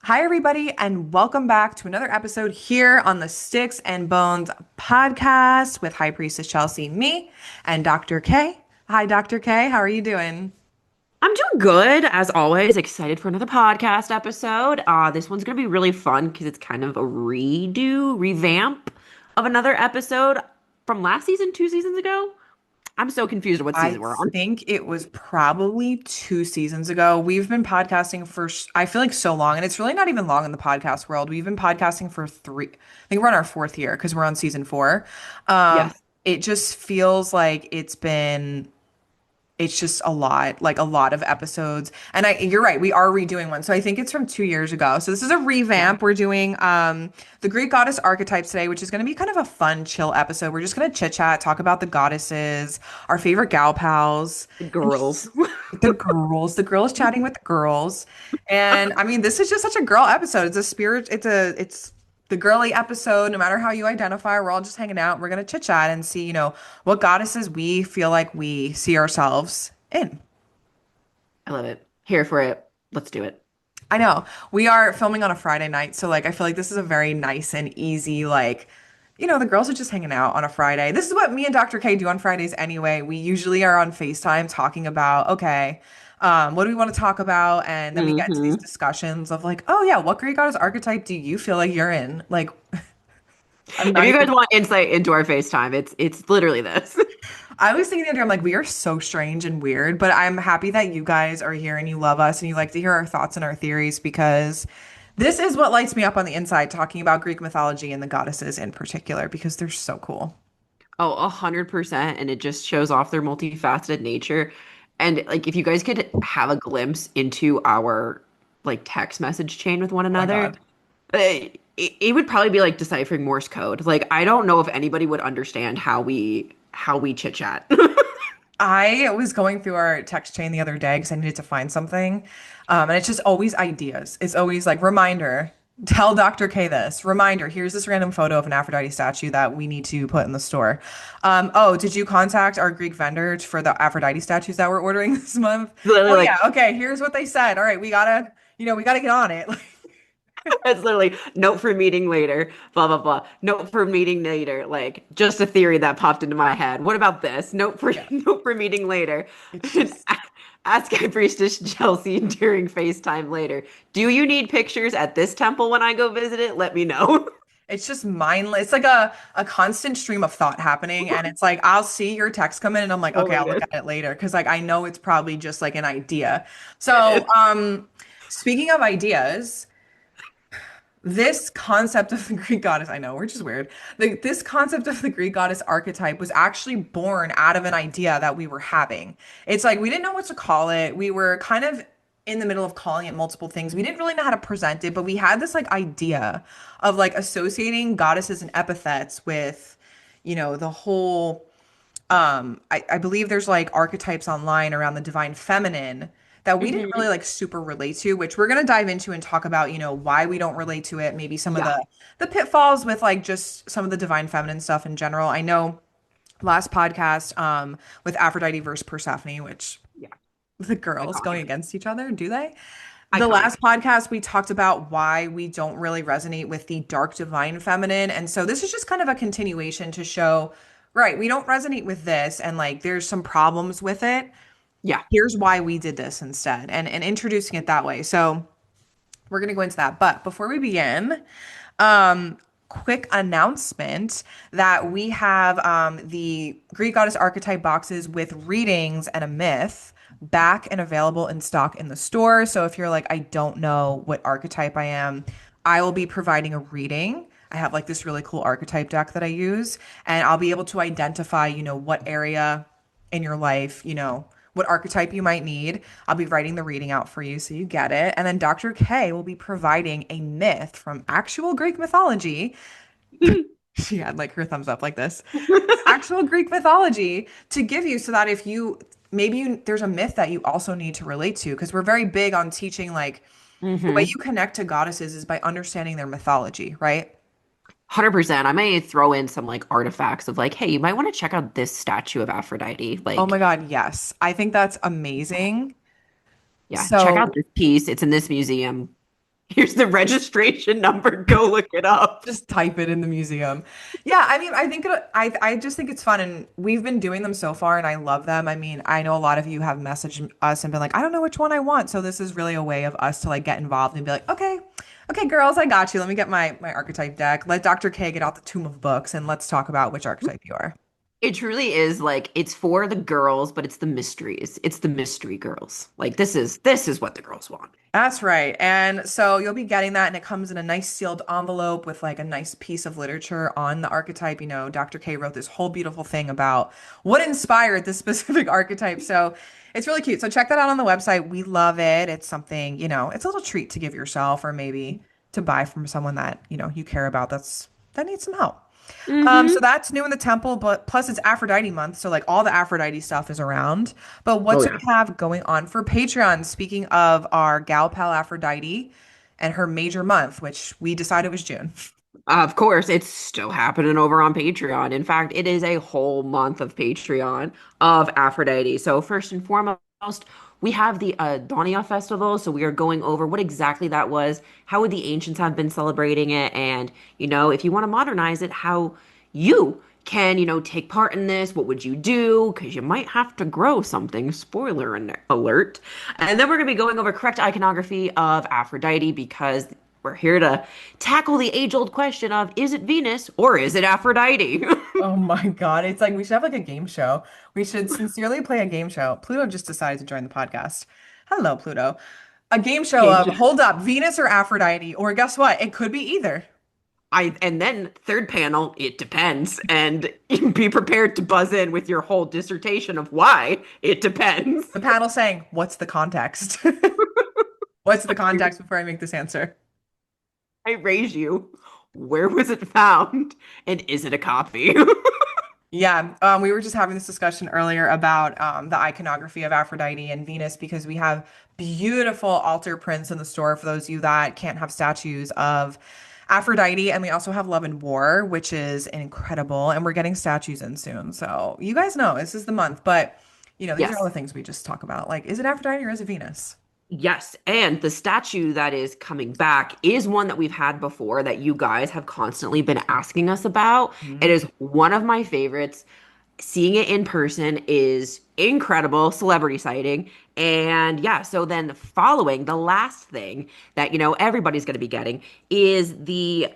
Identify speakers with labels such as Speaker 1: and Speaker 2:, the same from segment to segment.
Speaker 1: Hi, everybody, and welcome back to another episode here on the Styx and Bones podcast with High Priestess Chelsea, me, and Dr. K. Hi, Dr. K. How are you doing?
Speaker 2: I'm doing good, as always. Excited for another podcast episode. This one's gonna be really fun because it's kind of a revamp of another episode from last season, 2 seasons ago. I'm so confused what
Speaker 1: I
Speaker 2: season we're on.
Speaker 1: think it was probably 2 seasons ago. We've been podcasting for, I feel like so long, and it's really not even long in the podcast world. We've been podcasting for I think we're on our fourth year because we're on season four. Um,
Speaker 2: Yes.
Speaker 1: it just feels like it's just a lot, like a lot of episodes. And you're right, we are redoing one. So I think it's from 2 years ago. So this is a
Speaker 2: Yeah.
Speaker 1: revamp. We're doing the Greek goddess archetypes today, which is going to be kind of a fun, chill episode. We're just going to chit chat, talk about the goddesses, our favorite gal pals,
Speaker 2: The
Speaker 1: and
Speaker 2: girls.
Speaker 1: just the girls chatting with the girls. And I mean, this is just such a girl episode. It's the girly episode, no matter how you identify, we're all just hanging out. We're gonna chit chat and see, what goddesses we feel like we see ourselves in.
Speaker 2: I love it. Here for it. Let's do it.
Speaker 1: I know we are filming on a Friday night, so like I feel like this is a very nice and easy, like, the girls are just hanging out on a Friday. This is what me and Dr. K do on Fridays anyway. We usually are on FaceTime talking about, okay, what do we want to talk about? And then we get into these
Speaker 2: hmm
Speaker 1: discussions of like, oh yeah, what Greek goddess archetype do you feel like you're in? Like, I'm
Speaker 2: If
Speaker 1: not
Speaker 2: you
Speaker 1: even
Speaker 2: guys want insight into our FaceTime, it's literally this.
Speaker 1: I was thinking the other day, I'm like, we are so strange and weird, but I'm happy that you guys are here and you love us and you like to hear our thoughts and our theories because this is what lights me up on the inside, talking about Greek mythology and the goddesses in particular, because they're so cool.
Speaker 2: Oh, 100%. And it just shows off their multifaceted nature. And like, if you guys could have a glimpse into our like text message chain with one
Speaker 1: Oh my
Speaker 2: another,
Speaker 1: God.
Speaker 2: it would probably be like deciphering Morse code. Like, I don't know if anybody would understand how we chit chat.
Speaker 1: I was going through our text chain the other day because I needed to find something. And it's just always ideas. It's always like, reminder, tell Dr. K this. Reminder, here's this random photo of an Aphrodite statue that we need to put in the store. Oh, did you contact our Greek vendor for the Aphrodite statues that we're ordering this month?
Speaker 2: Literally,
Speaker 1: Oh yeah,
Speaker 2: like,
Speaker 1: okay, here's what they said. All right, we gotta get on it.
Speaker 2: it's literally note for meeting later, blah blah blah. Note for meeting later, like just a theory that popped into my head. What about this? Note for
Speaker 1: Yeah,
Speaker 2: note for meeting later.
Speaker 1: it's just
Speaker 2: Ask High Priestess Chelsea during FaceTime later. Do you need pictures at this temple when I go visit it? Let me know.
Speaker 1: it's just mindless. It's like a constant stream of thought happening, and it's like I'll see your text come in, and I'm like,
Speaker 2: Oh
Speaker 1: okay,
Speaker 2: my
Speaker 1: I'll look
Speaker 2: God.
Speaker 1: at it later because like I know it's probably just like an idea.
Speaker 2: It
Speaker 1: So,
Speaker 2: is.
Speaker 1: speaking of ideas, this concept of the Greek goddess, I know, we're just weird. This concept of the Greek goddess archetype was actually born out of an idea that we were having. It's like we didn't know what to call it. We were kind of in the middle of calling it multiple things. We didn't really know how to present it, but we had this like idea of like associating goddesses and epithets with, the whole I believe there's like archetypes online around the divine feminine that we didn't really
Speaker 2: Mhm.
Speaker 1: like super relate to, which we're going to dive into and talk about, why we don't relate to it, maybe some of
Speaker 2: Yeah.
Speaker 1: the pitfalls with like just some of the divine feminine stuff in general. I know last podcast with Aphrodite versus Persephone, which
Speaker 2: Yeah.
Speaker 1: the girls going
Speaker 2: Iconic.
Speaker 1: against each other, do they? The last
Speaker 2: Iconic.
Speaker 1: podcast we talked about why we don't really resonate with the dark divine feminine. And so this is just kind of a continuation to show, right, we don't resonate with this and like there's some problems with it.
Speaker 2: Yeah.
Speaker 1: Here's why we did this instead and introducing it that way. So we're going to go into that. But before we begin, quick announcement that we have the Greek goddess archetype boxes with readings and a myth back and available in stock in the store. So if you're like, I don't know what archetype I am, I will be providing a reading. I have like this really cool archetype deck that I use, and I'll be able to identify, what area in your life, what archetype you might need. I'll be writing the reading out for you so you get it. And then Dr. K will be providing a myth from actual Greek mythology. She had like her thumbs up like this. Actual Greek mythology to give you so that if you there's a myth that you also need to relate to because we're very big on teaching like the way
Speaker 2: hmm
Speaker 1: you connect to goddesses is by understanding their mythology, right?
Speaker 2: 100%. I may throw in some like artifacts of like, hey, you might want to check out this statue of Aphrodite.
Speaker 1: Oh my
Speaker 2: Like,
Speaker 1: God, yes. I think that's amazing.
Speaker 2: yeah, check out
Speaker 1: So
Speaker 2: this piece. It's in this museum. Here's the registration number. Go look it up.
Speaker 1: Just type it in the museum. Yeah, I mean, I think I just think it's fun, and we've been doing them so far, and I love them. I mean, I know a lot of you have messaged us and been like, I don't know which one I want. So this is really a way of us to like get involved and be like, okay, okay, girls, I got you. Let me get my archetype deck. Let Dr. K get out the tomb of books, and let's talk about which archetype you are.
Speaker 2: It truly is like it's for the girls, but it's the mysteries. It's the mystery girls. Like this is what the girls want.
Speaker 1: That's right. And so you'll be getting that, and it comes in a nice sealed envelope with like a nice piece of literature on the archetype. You know, Dr. K wrote this whole beautiful thing about what inspired this specific archetype. So it's really cute. So check that out on the website. We love it. It's something, it's a little treat to give yourself or maybe to buy from someone that, you care about that needs some help. So
Speaker 2: Hmm.
Speaker 1: that's new in the temple, but plus it's Aphrodite month, so like all the Aphrodite stuff is around. But what
Speaker 2: Oh
Speaker 1: do
Speaker 2: yeah.
Speaker 1: we have going on for Patreon? Speaking of our gal pal Aphrodite and her major month, which we decided was June.
Speaker 2: Of course, it's still happening over on Patreon. In fact, it is a whole month of Patreon of Aphrodite. So first and foremost, we have the Adonia festival. So we are going over what exactly that was, how would the ancients have been celebrating it, and if you want to modernize it, how you can, take part in this. What would you do? Because you might have to grow something. Spoiler alert. And then we're going to be going over correct iconography of Aphrodite because we're here to tackle the age-old question of is it Venus or is it Aphrodite?
Speaker 1: Oh my God. It's like we should have like a game show. We should sincerely play a game show. Pluto just decided to join the podcast. Hello, Pluto. A game show
Speaker 2: Game
Speaker 1: of
Speaker 2: show.
Speaker 1: hold up, Venus or Aphrodite, or guess what? It could be either.
Speaker 2: And then third panel, it depends. And be prepared to buzz in with your whole dissertation of why it depends.
Speaker 1: The panel saying, what's the context? What's the context before I make this answer?
Speaker 2: I raise you. Where was it found? And is it a copy?
Speaker 1: Yeah, we were just having this discussion earlier about the iconography of Aphrodite and Venus because we have beautiful altar prints in the store for those of you that can't have statues of Aphrodite. And we also have Love and War, which is incredible. And we're getting statues in soon. So you guys know this is the month. But, these are all
Speaker 2: Yes.
Speaker 1: the things we just talk about. Like, is it Aphrodite or is it Venus?
Speaker 2: Yes, and the statue that is coming back is one that we've had before that you guys have constantly been asking us about. It
Speaker 1: Mhm.
Speaker 2: is one of my favorites. Seeing it in person is incredible, celebrity sighting. And yeah, so then following the last thing that everybody's going to be getting is the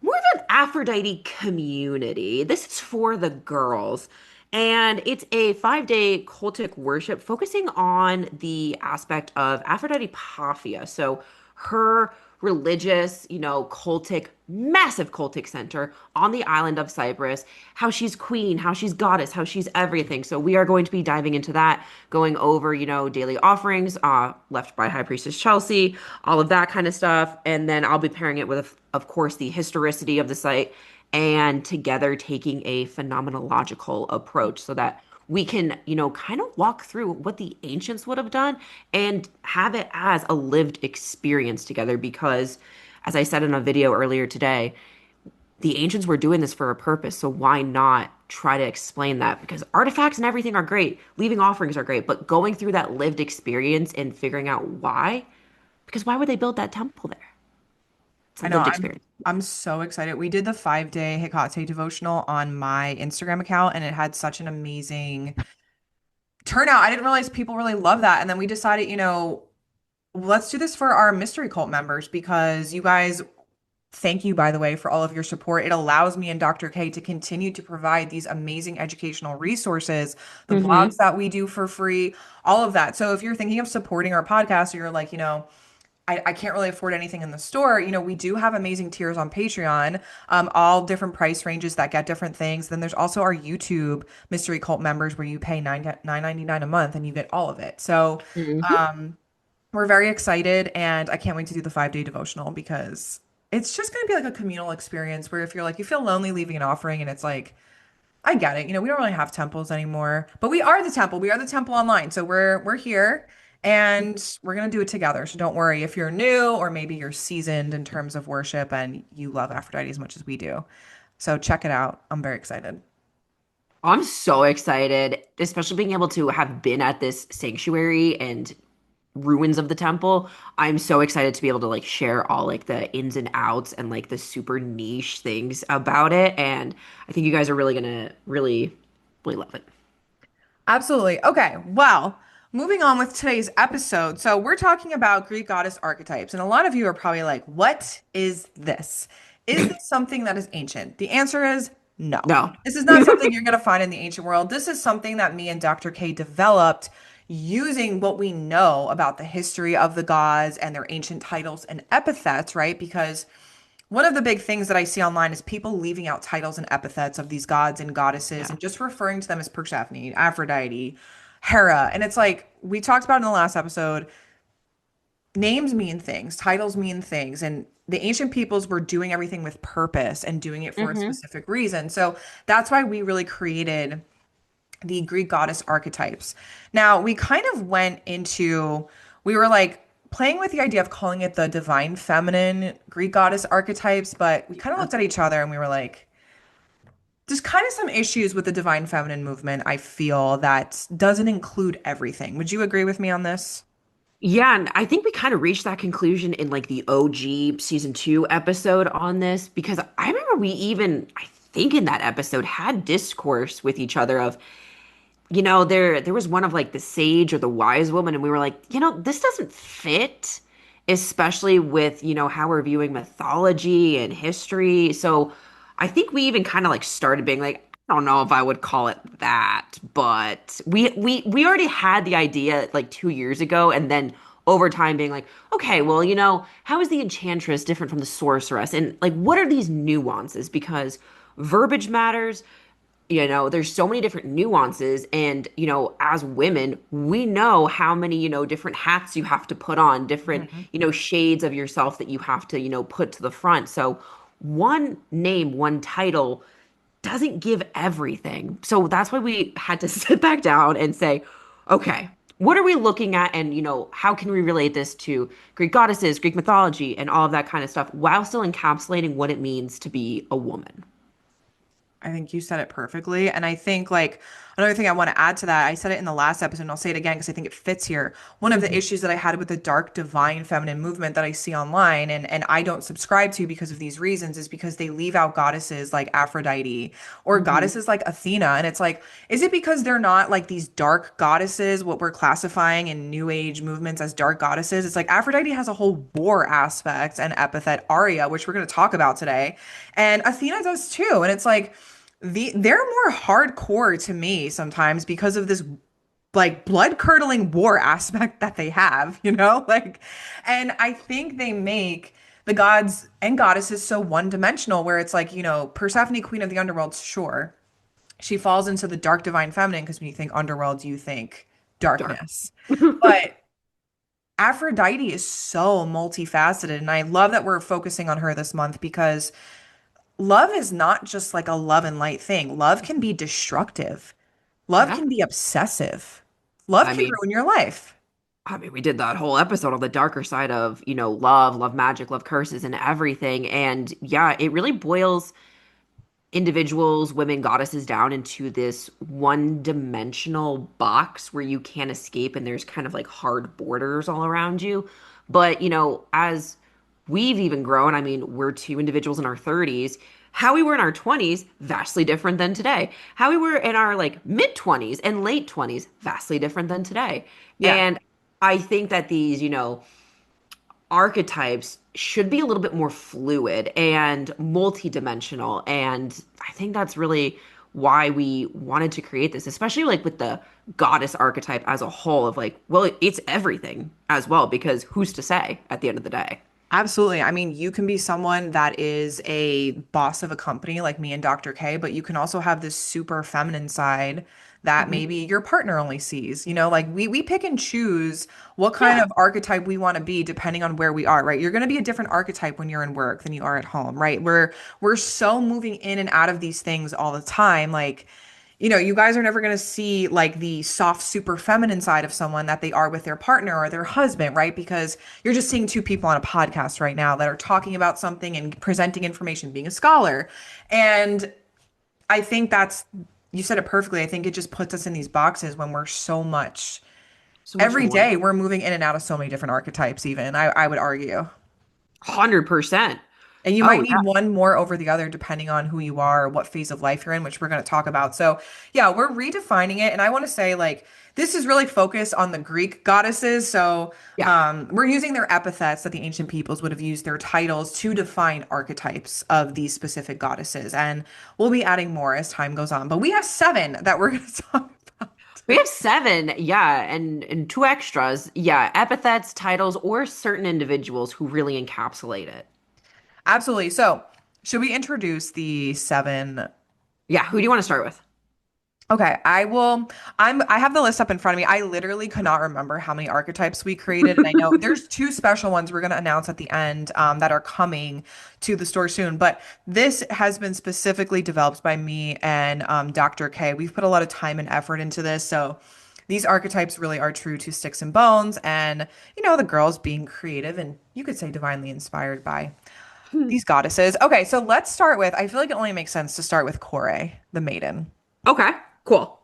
Speaker 2: more of an Aphrodite community. This is for the girls. And it's a 5-day cultic worship focusing on the aspect of Aphrodite Paphia. So her religious, cultic, massive cultic center on the island of Cyprus, how she's queen, how she's goddess, how she's everything. So we are going to be diving into that, going over, daily offerings left by High Priestess Chelsea, all of that kind of stuff. And then I'll be pairing it with, of course, the historicity of the site and together taking a phenomenological approach so that we can, kind of walk through what the ancients would have done and have it as a lived experience together. Because, as I said in a video earlier today, the ancients were doing this for a purpose. So why not try to explain that? Because artifacts and everything are great, leaving offerings are great, but going through that lived experience and figuring out why, because why would they build that temple there? It's a
Speaker 1: I know
Speaker 2: lived
Speaker 1: I'm
Speaker 2: experience.
Speaker 1: I'm so excited. We did the 5-day Hecate devotional on my Instagram account and it had such an amazing turnout. I didn't realize people really love that. And then we decided, let's do this for our mystery cult members because you guys, thank you, by the way, for all of your support. It allows me and Dr. K to continue to provide these amazing educational resources, the blogs
Speaker 2: Mm-hmm.
Speaker 1: that we do for free, all of that. So if you're thinking of supporting our podcast or you're like, I can't really afford anything in the store. We do have amazing tiers on Patreon, all different price ranges that get different things. Then there's also our YouTube Mystery Cult members where you pay $9.99 a month and you get all of it. So
Speaker 2: Mm-hmm.
Speaker 1: we're very excited and I can't wait to do the 5-day devotional because it's just going to be like a communal experience where if you're like, you feel lonely leaving an offering and it's like, I get it. We don't really have temples anymore, but we are the temple. We are the temple online. So we're here and we're gonna do it together. So don't worry if you're new or maybe you're seasoned in terms of worship and you love Aphrodite as much as we do. So check it out. I'm very excited.
Speaker 2: I'm so excited, especially being able to have been at this sanctuary and ruins of the temple. I'm so excited to be able to like share all like the ins and outs and like the super niche things about it. And I think you guys are really gonna really love it.
Speaker 1: Absolutely. Okay. Well, moving on with today's episode. So, we're talking about Greek goddess archetypes, and a lot of you are probably like, what is this? Is this something that is ancient? The answer is no.
Speaker 2: No.
Speaker 1: This is not something you're going to find in the ancient world. This is something that me and Dr. K developed using what we know about the history of the gods and their ancient titles and epithets, right? Because one of the big things that I see online is people leaving out titles and epithets of these gods and goddesses
Speaker 2: Yeah.
Speaker 1: and just referring to them as Persephone, Aphrodite, Hera. And it's like we talked about in the last episode, names mean things, titles mean things. And the ancient peoples were doing everything with purpose and doing it for a
Speaker 2: Hmm.
Speaker 1: specific reason. So that's why we really created the Greek goddess archetypes. Now, we kind of went into, we were like playing with the idea of calling it the divine feminine Greek goddess archetypes, but we kind of
Speaker 2: Yeah.
Speaker 1: looked at each other and we were like, there's kind of some issues with the divine feminine movement, I feel, that doesn't include everything. Would you agree with me on this?
Speaker 2: Yeah, and I think we kind of reached that conclusion in like the OG season 2 episode on this because I remember we even, I think in that episode had discourse with each other of, there was one of like the sage or the wise woman, and we were like, this doesn't fit, especially with, how we're viewing mythology and history. So I think we even kind of like started being like, I don't know if I would call it that, but we already had the idea like 2 years ago, and then over time being like, okay, well, how is the enchantress different from the sorceress? And like, what are these nuances? Because verbiage matters. There's so many different nuances, and as women we know how many different hats you have to put on, different
Speaker 1: Mhm.
Speaker 2: shades of yourself that you have to put to the front. So one name, one title doesn't give everything. So that's why we had to sit back down and say, okay, what are we looking at, and how can we relate this to Greek goddesses, Greek mythology, and all of that kind of stuff while still encapsulating what it means to be a woman.
Speaker 1: I think you said it perfectly. And I think, like, another thing I want to add to that, I said it in the last episode, and I'll say it again because I think it fits here. One of the
Speaker 2: Mhm.
Speaker 1: issues that I had with the dark, divine, feminine movement that I see online and I don't subscribe to because of these reasons is because they leave out goddesses like Aphrodite or
Speaker 2: Mhm.
Speaker 1: goddesses like Athena. And it's like, is it because they're not like these dark goddesses, what we're classifying in New Age movements as dark goddesses? It's like Aphrodite has a whole war aspect and epithet, Areia, which we're going to talk about today. And Athena does too. And it's like, they're more hardcore to me sometimes because of this like blood-curdling war aspect that they have, Like, and I think they make the gods and goddesses so one-dimensional where it's like, Persephone, queen of the underworld, sure. She falls into the dark divine feminine because when you think underworld, you think
Speaker 2: Dark.
Speaker 1: darkness. But Aphrodite is so multifaceted, and I love that we're focusing on her this month because love is not just like a love and light thing. Love can be destructive. Love
Speaker 2: Yeah.
Speaker 1: can be obsessive. Love
Speaker 2: I
Speaker 1: can
Speaker 2: mean,
Speaker 1: ruin your life.
Speaker 2: we did that whole episode on the darker side of, love, love magic, love curses, and everything. And yeah, it really boils individuals, women, goddesses down into this one-dimensional box where you can't escape, and there's kind of like hard borders all around you. But, as we've even grown, I mean, we're two individuals in our 30s. How we were in our 20s, vastly different than today. How we were in our like mid 20s and late 20s, vastly different than today.
Speaker 1: Yeah,
Speaker 2: And I think that these, archetypes should be a little bit more fluid and multidimensional. And I think that's really why we wanted to create this, especially like with the goddess archetype as a whole of like, well, it's everything as well, because who's to say at the end of the day?
Speaker 1: absolutely. I mean, you can be someone that is a boss of a company like me and Dr. K, but you can also have this super feminine side that
Speaker 2: Mhm.
Speaker 1: maybe your partner only sees. Like we pick and choose what kind
Speaker 2: Yeah.
Speaker 1: of archetype we want to be depending on where we are, right? You're going to be a different archetype when you're in work than you are at home, right? We're so moving in and out of these things all the time. Like, you guys are never going to see like the soft, super feminine side of someone that they are with their partner or their husband, right? Because you're just seeing two people on a podcast right now that are talking about something and presenting information, being a scholar. And I think you said it perfectly. I think it just puts us in these boxes when we're so much.
Speaker 2: So much
Speaker 1: Every
Speaker 2: more.
Speaker 1: day we're moving in and out of so many different archetypes, even I would argue.
Speaker 2: 100%.
Speaker 1: And you
Speaker 2: Oh,
Speaker 1: might
Speaker 2: yeah.
Speaker 1: need one more over the other depending on who you are, or what phase of life you're in, which we're going to talk about. So, yeah, we're redefining it. And I want to say, like, this is really focused on the Greek goddesses. So,
Speaker 2: Yeah.
Speaker 1: we're using their epithets that the ancient peoples would have used their titles to define archetypes of these specific goddesses. And we'll be adding more as time goes on. But we have seven that we're going to talk about.
Speaker 2: We have seven, yeah, and two extras. Yeah, epithets, titles, or certain individuals who really encapsulate it.
Speaker 1: Absolutely. So, should we introduce the seven?
Speaker 2: Yeah, who do you want to start with?
Speaker 1: Okay, I will. I have the list up in front of me. I literally could not remember how many archetypes we created, and I know there's two special ones we're going to announce at the end that are coming to the store soon. But this has been specifically developed by me and Dr. K. We've put a lot of time and effort into this, so these archetypes really are true to Sticks and Bones, and the girls being creative and you could say divinely inspired by these goddesses. Okay, so let's start with. I feel like it only makes sense to start with Kore, the maiden.
Speaker 2: Okay, cool.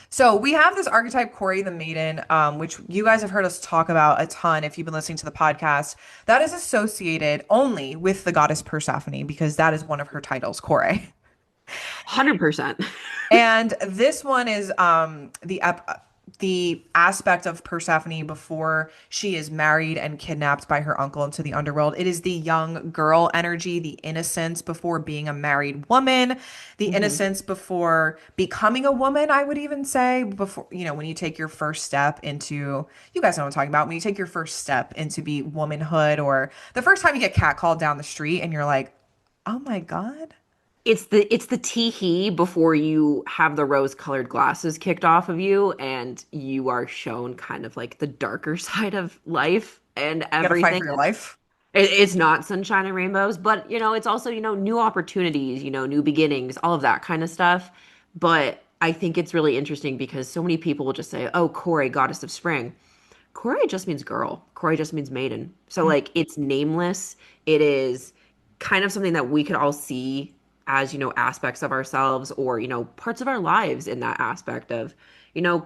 Speaker 1: So we have this archetype, Corey the Maiden, which you guys have heard us talk about a ton if you've been listening to the podcast. That is associated only with the goddess Persephone because that is one of her titles, Corey.
Speaker 2: 100%.
Speaker 1: And this one is the aspect of Persephone before she is married and kidnapped by her uncle into the underworld. It is the young girl energy, the innocence before being a married woman, the
Speaker 2: Hmm.
Speaker 1: innocence before becoming a woman, I would even say, before, when you take your first step into, you guys know what I'm talking about, when you take your first step into be womanhood or the first time you get catcalled down the street and you're like, oh my God.
Speaker 2: It's the tee-hee before you have the rose-colored glasses kicked off of you and you are shown kind of like the darker side of life and
Speaker 1: You got to fight
Speaker 2: everything.
Speaker 1: for your life.
Speaker 2: It's not sunshine and rainbows, but it's also, new opportunities, new beginnings, all of that kind of stuff. But I think it's really interesting because so many people will just say, "Oh, Kore, goddess of spring." Kore just means girl. Kore just means maiden. So like it's nameless. It is kind of something that we could all see as, aspects of ourselves or, parts of our lives in that aspect of,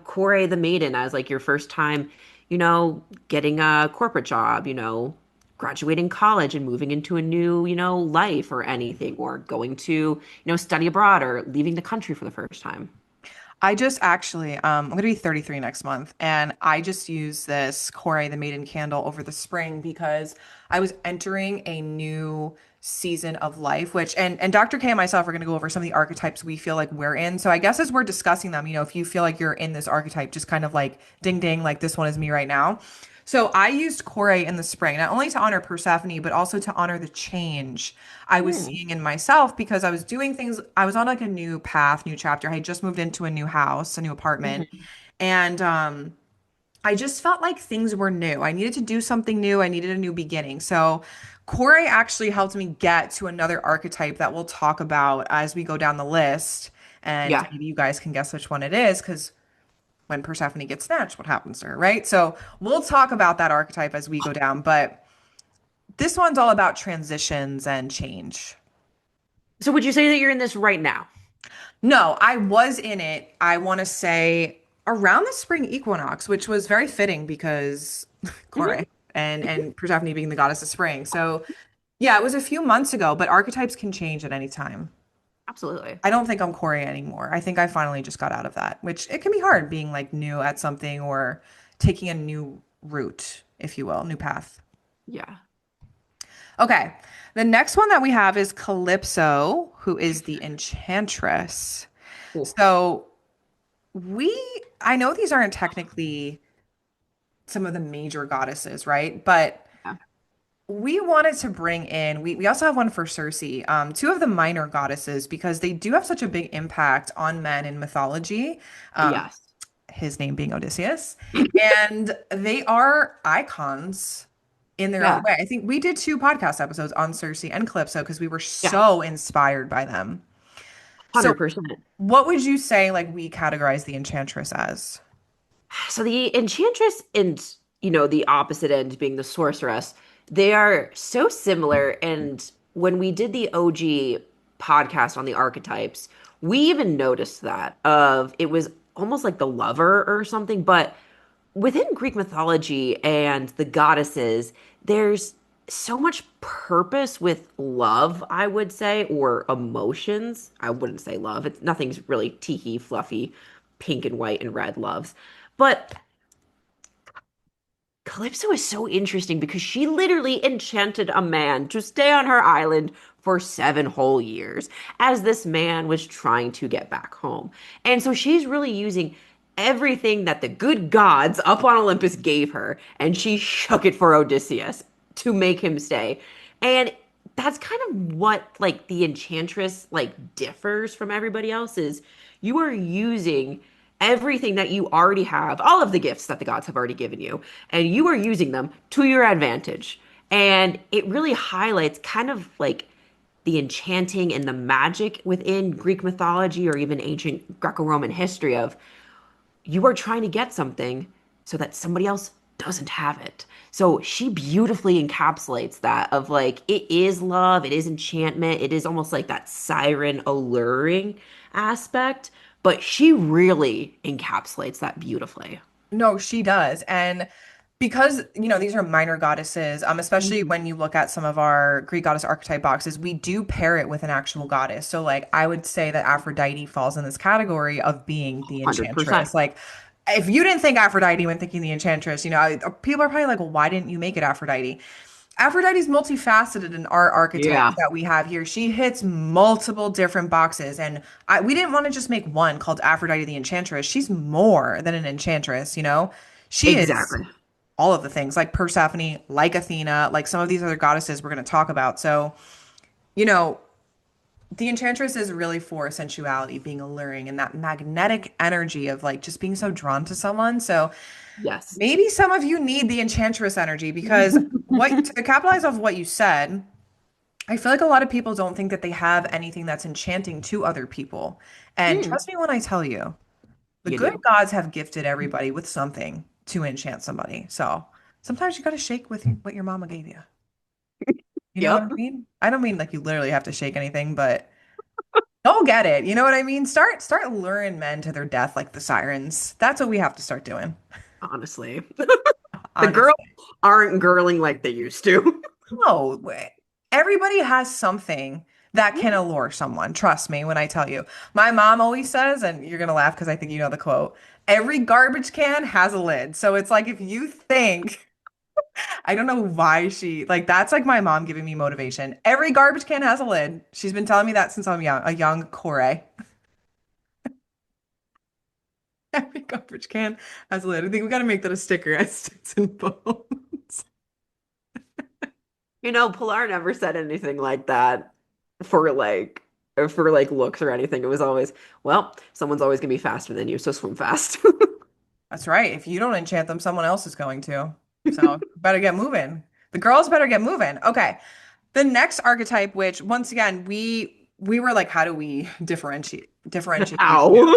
Speaker 2: Kore the maiden as like your first time, getting a corporate job, graduating college and moving into a new, life or anything, or going to, study abroad or leaving the country for the first time.
Speaker 1: I just actually, I'm going to be 33 next month, and I just used this Corey the Maiden candle over the spring because I was entering a new season of life, which, and Dr. K and myself are going to go over some of the archetypes we feel like we're in. So I guess as we're discussing them, if you feel like you're in this archetype, just kind of like ding ding, like this one is me right now. So I used Kore in the spring, not only to honor Persephone, but also to honor the change I was
Speaker 2: Hmm.
Speaker 1: seeing in myself because I was doing things, I was on like a new path, new chapter. I had just moved into a new house, a new apartment.
Speaker 2: Hmm.
Speaker 1: And I just felt like things were new. I needed to do something new. I needed a new beginning. So Kore actually helped me get to another archetype that we'll talk about as we go down the list. And
Speaker 2: Yeah.
Speaker 1: maybe you guys can guess which one it is because when Persephone gets snatched, what happens to her, right? So we'll talk about that archetype as we go down, but this one's all about transitions and change.
Speaker 2: So would you say that you're in this right now?
Speaker 1: No, I was in it, I want to say around the spring equinox, which was very fitting because
Speaker 2: Hmm.
Speaker 1: Kore and Persephone being the goddess of spring. So yeah, it was a few months ago, but archetypes can change at any time.
Speaker 2: Absolutely.
Speaker 1: I don't think I'm Corey anymore. I think I finally just got out of that, which it can be hard being like new at something or taking a new route, if you will, new path.
Speaker 2: Yeah.
Speaker 1: Okay. The next one that we have is Calypso, who is the enchantress.
Speaker 2: Cool.
Speaker 1: So we, I know these aren't technically some of the major goddesses, right? But
Speaker 2: Yeah.
Speaker 1: we wanted to bring in, we also have one for Circe, two of the minor goddesses because they do have such a big impact on men in mythology. Um,
Speaker 2: Yes.
Speaker 1: his name being Odysseus. And they are icons in their own
Speaker 2: Yeah.
Speaker 1: way. I think we did two podcast episodes on Circe and Calypso because we were
Speaker 2: Yeah.
Speaker 1: so inspired by them. So,
Speaker 2: 100%.
Speaker 1: what would you say like we categorize the Enchantress as?
Speaker 2: So the enchantress and the opposite end being the sorceress, they are so similar. And when we did the OG podcast on the archetypes, we even noticed that of it was almost like the lover or something, but within Greek mythology and the goddesses, there's so much purpose with love, I would say, or emotions. I wouldn't say love. It's nothing's really tiki, fluffy, pink and white and red loves. But Calypso is so interesting because she literally enchanted a man to stay on her island for 7 whole years as this man was trying to get back home. And so she's really using everything that the good gods up on Olympus gave her, and she shook it for Odysseus to make him stay. And that's kind of what like the enchantress like differs from everybody else is you are using everything that you already have, all of the gifts that the gods have already given you, and you are using them to your advantage. And it really highlights kind of like the enchanting and the magic within Greek mythology or even ancient Greco-Roman history of you are trying to get something so that somebody else doesn't have it. So she beautifully encapsulates that of like it is love, it is enchantment, it is almost like that siren alluring aspect, but she really encapsulates that beautifully.
Speaker 1: No, she does. And because, these are minor goddesses, especially
Speaker 2: Mhm.
Speaker 1: when you look at some of our Greek goddess archetype boxes, we do pair it with an actual goddess. So, like, I would say that Aphrodite falls in this category of being the
Speaker 2: 100%.
Speaker 1: enchantress. Like, if you didn't think Aphrodite when thinking the enchantress, people are probably like, well, why didn't you make it Aphrodite? Aphrodite's multifaceted in our archetypes
Speaker 2: Yeah,
Speaker 1: that we have here. She hits multiple different boxes, and we didn't want to just make one called Aphrodite the Enchantress. She's more than an enchantress, you know? She is
Speaker 2: exactly.
Speaker 1: all of the things like Persephone, like Athena, like some of these other goddesses we're going to talk about. So, you know, the Enchantress is really for sensuality, being alluring, and that magnetic energy of like just being so drawn to someone. So,
Speaker 2: Yes.
Speaker 1: maybe some of you need the Enchantress energy because what to capitalize off what you said, I feel like a lot of people don't think that they have anything that's enchanting to other people. And
Speaker 2: Mm,
Speaker 1: trust me when I tell you, the
Speaker 2: you
Speaker 1: good
Speaker 2: do.
Speaker 1: gods have gifted everybody with something to enchant somebody. So sometimes you got to shake with what your mama gave you. You know what I
Speaker 2: Yep.
Speaker 1: mean? I don't mean like you literally have to shake anything, but go get it. You know what I mean? Start luring men to their death like the sirens. That's what we have to start doing,
Speaker 2: Honestly. The girls
Speaker 1: honestly.
Speaker 2: aren't girling like they used to.
Speaker 1: No, everybody has something that can allure someone. Trust me when I tell you. My mom always says, and you're gonna laugh because I think you know the quote, every garbage can has a lid. So it's like if you think, I don't know why like that's like my mom giving me motivation. Every garbage can has a lid. She's been telling me that since I'm young, a young Core. Every garbage can has a lid. I think we gotta make that a sticker at Sticks and Bones.
Speaker 2: Pilar never said anything like that for like looks or anything. It was always, well, someone's always gonna be faster than you, so swim fast.
Speaker 1: That's right. If you don't enchant them, someone else is going to. So better get moving. The girls better get moving. Okay. The next archetype, which once again, we were like, how do we differentiate these two?
Speaker 2: Ow.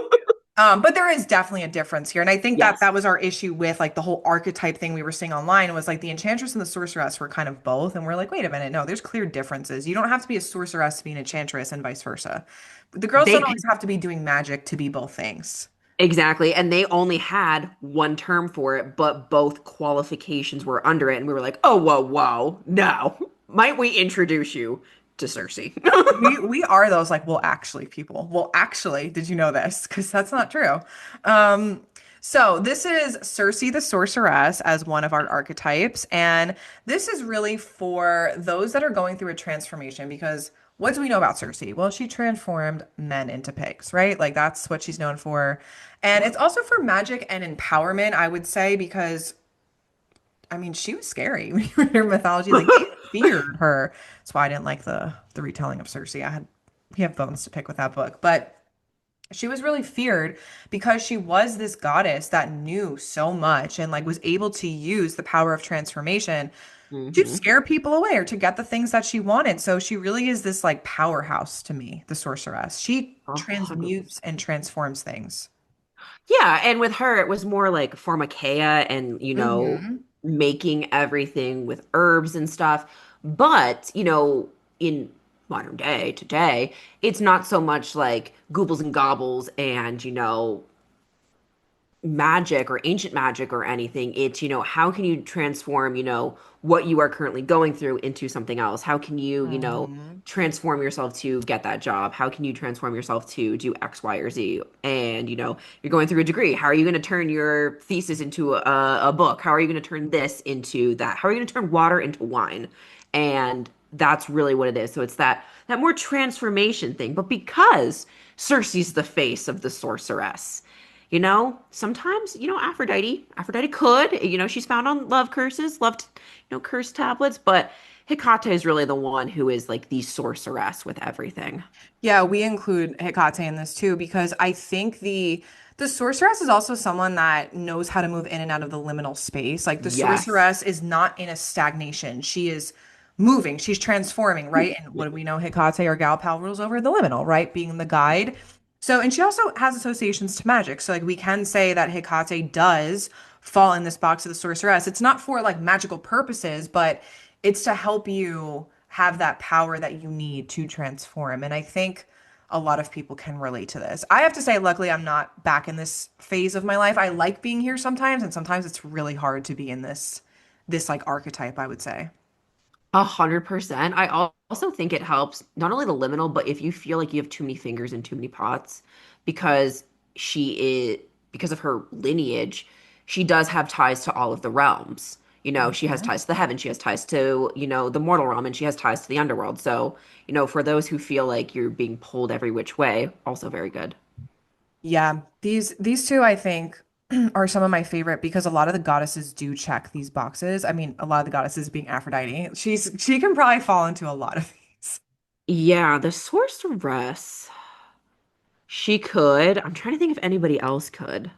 Speaker 1: But there is definitely a difference here. And I think that
Speaker 2: Yes.
Speaker 1: that was our issue with like the whole archetype thing we were seeing online was like the enchantress and the sorceress were kind of both. And we're like, wait a minute, no, there's clear differences. You don't have to be a sorceress to be an enchantress and vice versa. The girls don't
Speaker 2: They
Speaker 1: always have to be doing magic to be both things.
Speaker 2: exactly, and they only had one term for it, but both qualifications were under it, and we were like, "Oh, whoa, whoa, no! Might we introduce you to Cersei?"
Speaker 1: We are those like, well, actually, people. Well, actually, did you know this? Because that's not true. Um, so this is Cersei the Sorceress as one of our archetypes, and this is really for those that are going through a transformation. Because what do we know about Cersei? Well, she transformed men into pigs, right? Like that's what she's known for, and it's also for magic and empowerment, I would say, because I mean, she was scary when you read her mythology. Like they feared her. That's why I didn't like the retelling of Cersei. We have bones to pick with that book, but she was really feared because she was this goddess that knew so much and like was able to use the power of transformation to
Speaker 2: Hmm.
Speaker 1: scare people away or to get the things that she wanted. So she really is this like powerhouse to me, the sorceress. She
Speaker 2: 100%.
Speaker 1: transmutes and transforms things.
Speaker 2: Yeah, and with her, it was more like pharmakeia and,
Speaker 1: Hmm.
Speaker 2: making everything with herbs and stuff. But, in modern day, today, it's not so much like goobles and gobbles and, magic or ancient magic or anything. It's, how can you transform, what you are currently going through into something else? How can you,
Speaker 1: Hmm.
Speaker 2: transform yourself to get that job? How can you transform yourself to do X, Y, or Z? And, you're going through a degree. How are you going to turn your thesis into a book? How are you going to turn this into that? How are you going to turn water into wine? And that's really what it is. So it's that more transformation thing. But because Circe's the face of the sorceress, sometimes, Aphrodite could, she's found on love curses, loved, curse tablets, but Hecate is really the one who is like the sorceress with everything.
Speaker 1: Yeah, we include Hecate in this too because I think the sorceress is also someone that knows how to move in and out of the liminal space. Like the
Speaker 2: Yes.
Speaker 1: sorceress is not in a stagnation. She is moving, she's transforming, right? And what do we know? Hecate or Gal Pal rules over the liminal, right? Being the guide. So, and she also has associations to magic. So, like, we can say that Hecate does fall in this box of the sorceress. It's not for like magical purposes, but it's to help you have that power that you need to transform. And I think a lot of people can relate to this. I have to say, luckily, I'm not back in this phase of my life. I like being here sometimes, and sometimes it's really hard to be in this like archetype, I would say.
Speaker 2: 100%. Also think it helps not only the liminal, but if you feel like you have too many fingers in too many pots, because she is, because of her lineage, she does have ties to all of the realms. She has
Speaker 1: Mhm.
Speaker 2: ties to the heaven, she has ties to, the mortal realm, and she has ties to the underworld. So, for those who feel like you're being pulled every which way, also very good.
Speaker 1: Yeah, these two I think are some of my favorite because a lot of the goddesses do check these boxes. I mean, a lot of the goddesses being Aphrodite. She can probably fall into a lot of these.
Speaker 2: Yeah, the sorceress, she could. I'm trying to think if anybody else could.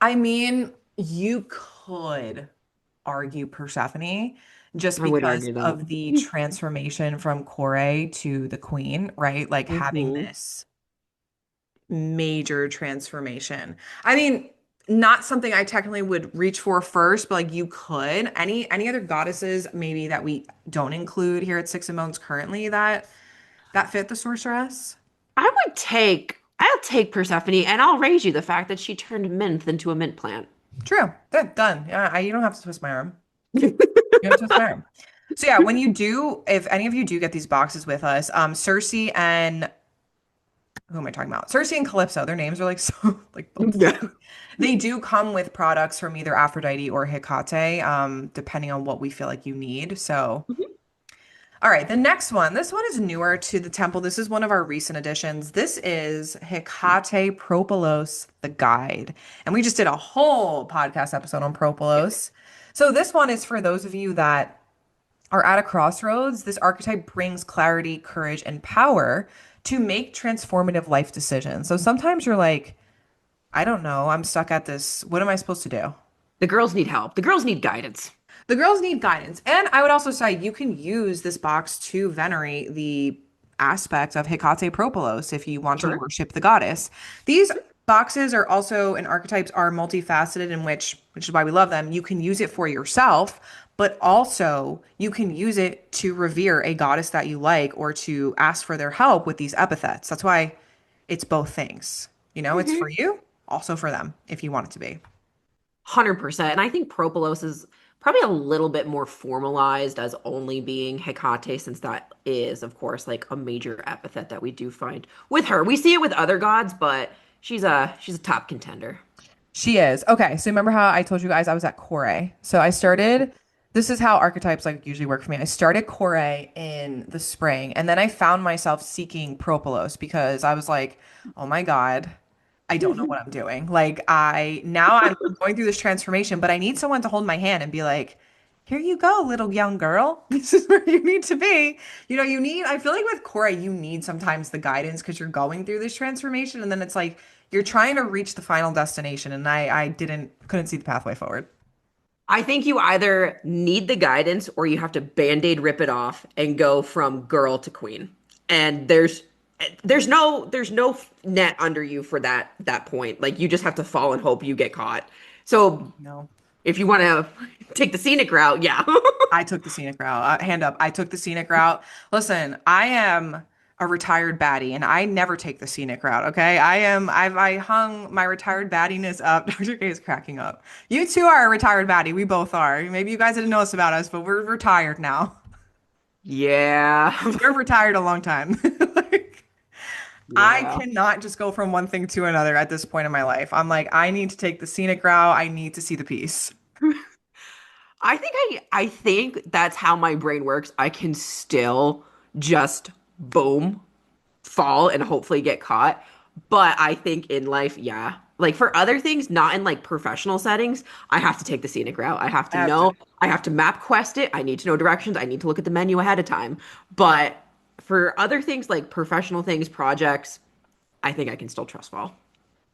Speaker 1: I mean, you could argue Persephone just
Speaker 2: I would
Speaker 1: because
Speaker 2: argue that.
Speaker 1: of the transformation from Kore to the queen, right? Like having
Speaker 2: Hmm.
Speaker 1: this major transformation. I mean, not something I technically would reach for first, but like you could. Any other goddesses maybe that we don't include here at Six and Bones currently that fit the sorceress?
Speaker 2: I'll take Persephone and I'll raise you the fact that she turned mint into a mint plant.
Speaker 1: True. Good. Done. Yeah, you don't have to twist my arm. You don't twist my arm. So yeah, when you do, if any of you do get these boxes with us, Circe and who am I talking about? Circe and Calypso. Their names are like so like both the
Speaker 2: Yeah.
Speaker 1: same. They do come with products from either Aphrodite or Hecate, depending on what we feel like you need. So, all right, the next one. This one is newer to the temple. This is one of our recent additions. This is Hecate Propolos, the guide. And we just did a whole podcast episode on Propolos. So this one is for those of you that are at a crossroads. This archetype brings clarity, courage, and power to make transformative life decisions. So sometimes you're like, I don't know, I'm stuck at this. What am I supposed to do?
Speaker 2: The girls need help. The girls need guidance.
Speaker 1: The girls need guidance. And I would also say you can use this box to venerate the aspect of Hecate Propolos if you want to
Speaker 2: Sure.
Speaker 1: worship the goddess. These boxes are also and archetypes are multifaceted in which is why we love them. You can use it for yourself, but also you can use it to revere a goddess that you like or to ask for their help with these epithets. That's why it's both things. It's for
Speaker 2: Hmm.
Speaker 1: you, also for them if you want it to be.
Speaker 2: 100%. And I think Propolos is probably a little bit more formalized as only being Hecate, since that is, of course, like a major epithet that we do find with her. We see it with other gods, but she's a top contender.
Speaker 1: She is. Okay, so remember how I told you guys I was at Kore? So I started, this is how archetypes like usually work for me. I started Kore in the spring, and then I found myself seeking Propolos because I was like, oh my God, I don't know what I'm doing. Like I'm going through this transformation, but I need someone to hold my hand and be like, here you go, little young girl. This is where you need to be. I feel like with Cora, you need sometimes the guidance because you're going through this transformation. And then it's like you're trying to reach the final destination. And I couldn't see the pathway forward.
Speaker 2: I think you either need the guidance or you have to band-aid rip it off and go from girl to queen. And there's no net under you for that point. Like you just have to fall and hope you get caught. So
Speaker 1: No,
Speaker 2: if you want to take the scenic route, yeah.
Speaker 1: I took the scenic route. Hand up. I took the scenic route. Listen, I am. a retired baddie, and I never take the scenic route. Okay, I hung my retired baddiness up. Dr. K is cracking up. You two are a retired baddie. We both are. Maybe you guys didn't know this about us, but we're retired now.
Speaker 2: Yeah.
Speaker 1: We're retired a long time. Like, I
Speaker 2: Yeah.
Speaker 1: cannot just go from one thing to another at this point in my life. I'm like, I need to take the scenic route. I need to see the piece.
Speaker 2: I think that's how my brain works. I can still just boom, fall and hopefully get caught. But I think in life, yeah. Like for other things, not in like professional settings, I have to take the scenic route. I have
Speaker 1: I
Speaker 2: to
Speaker 1: have to.
Speaker 2: know, I have to map quest it. I need to know directions. I need to look at the menu ahead of time. But for other things like professional things, projects, I think I can still trust fall.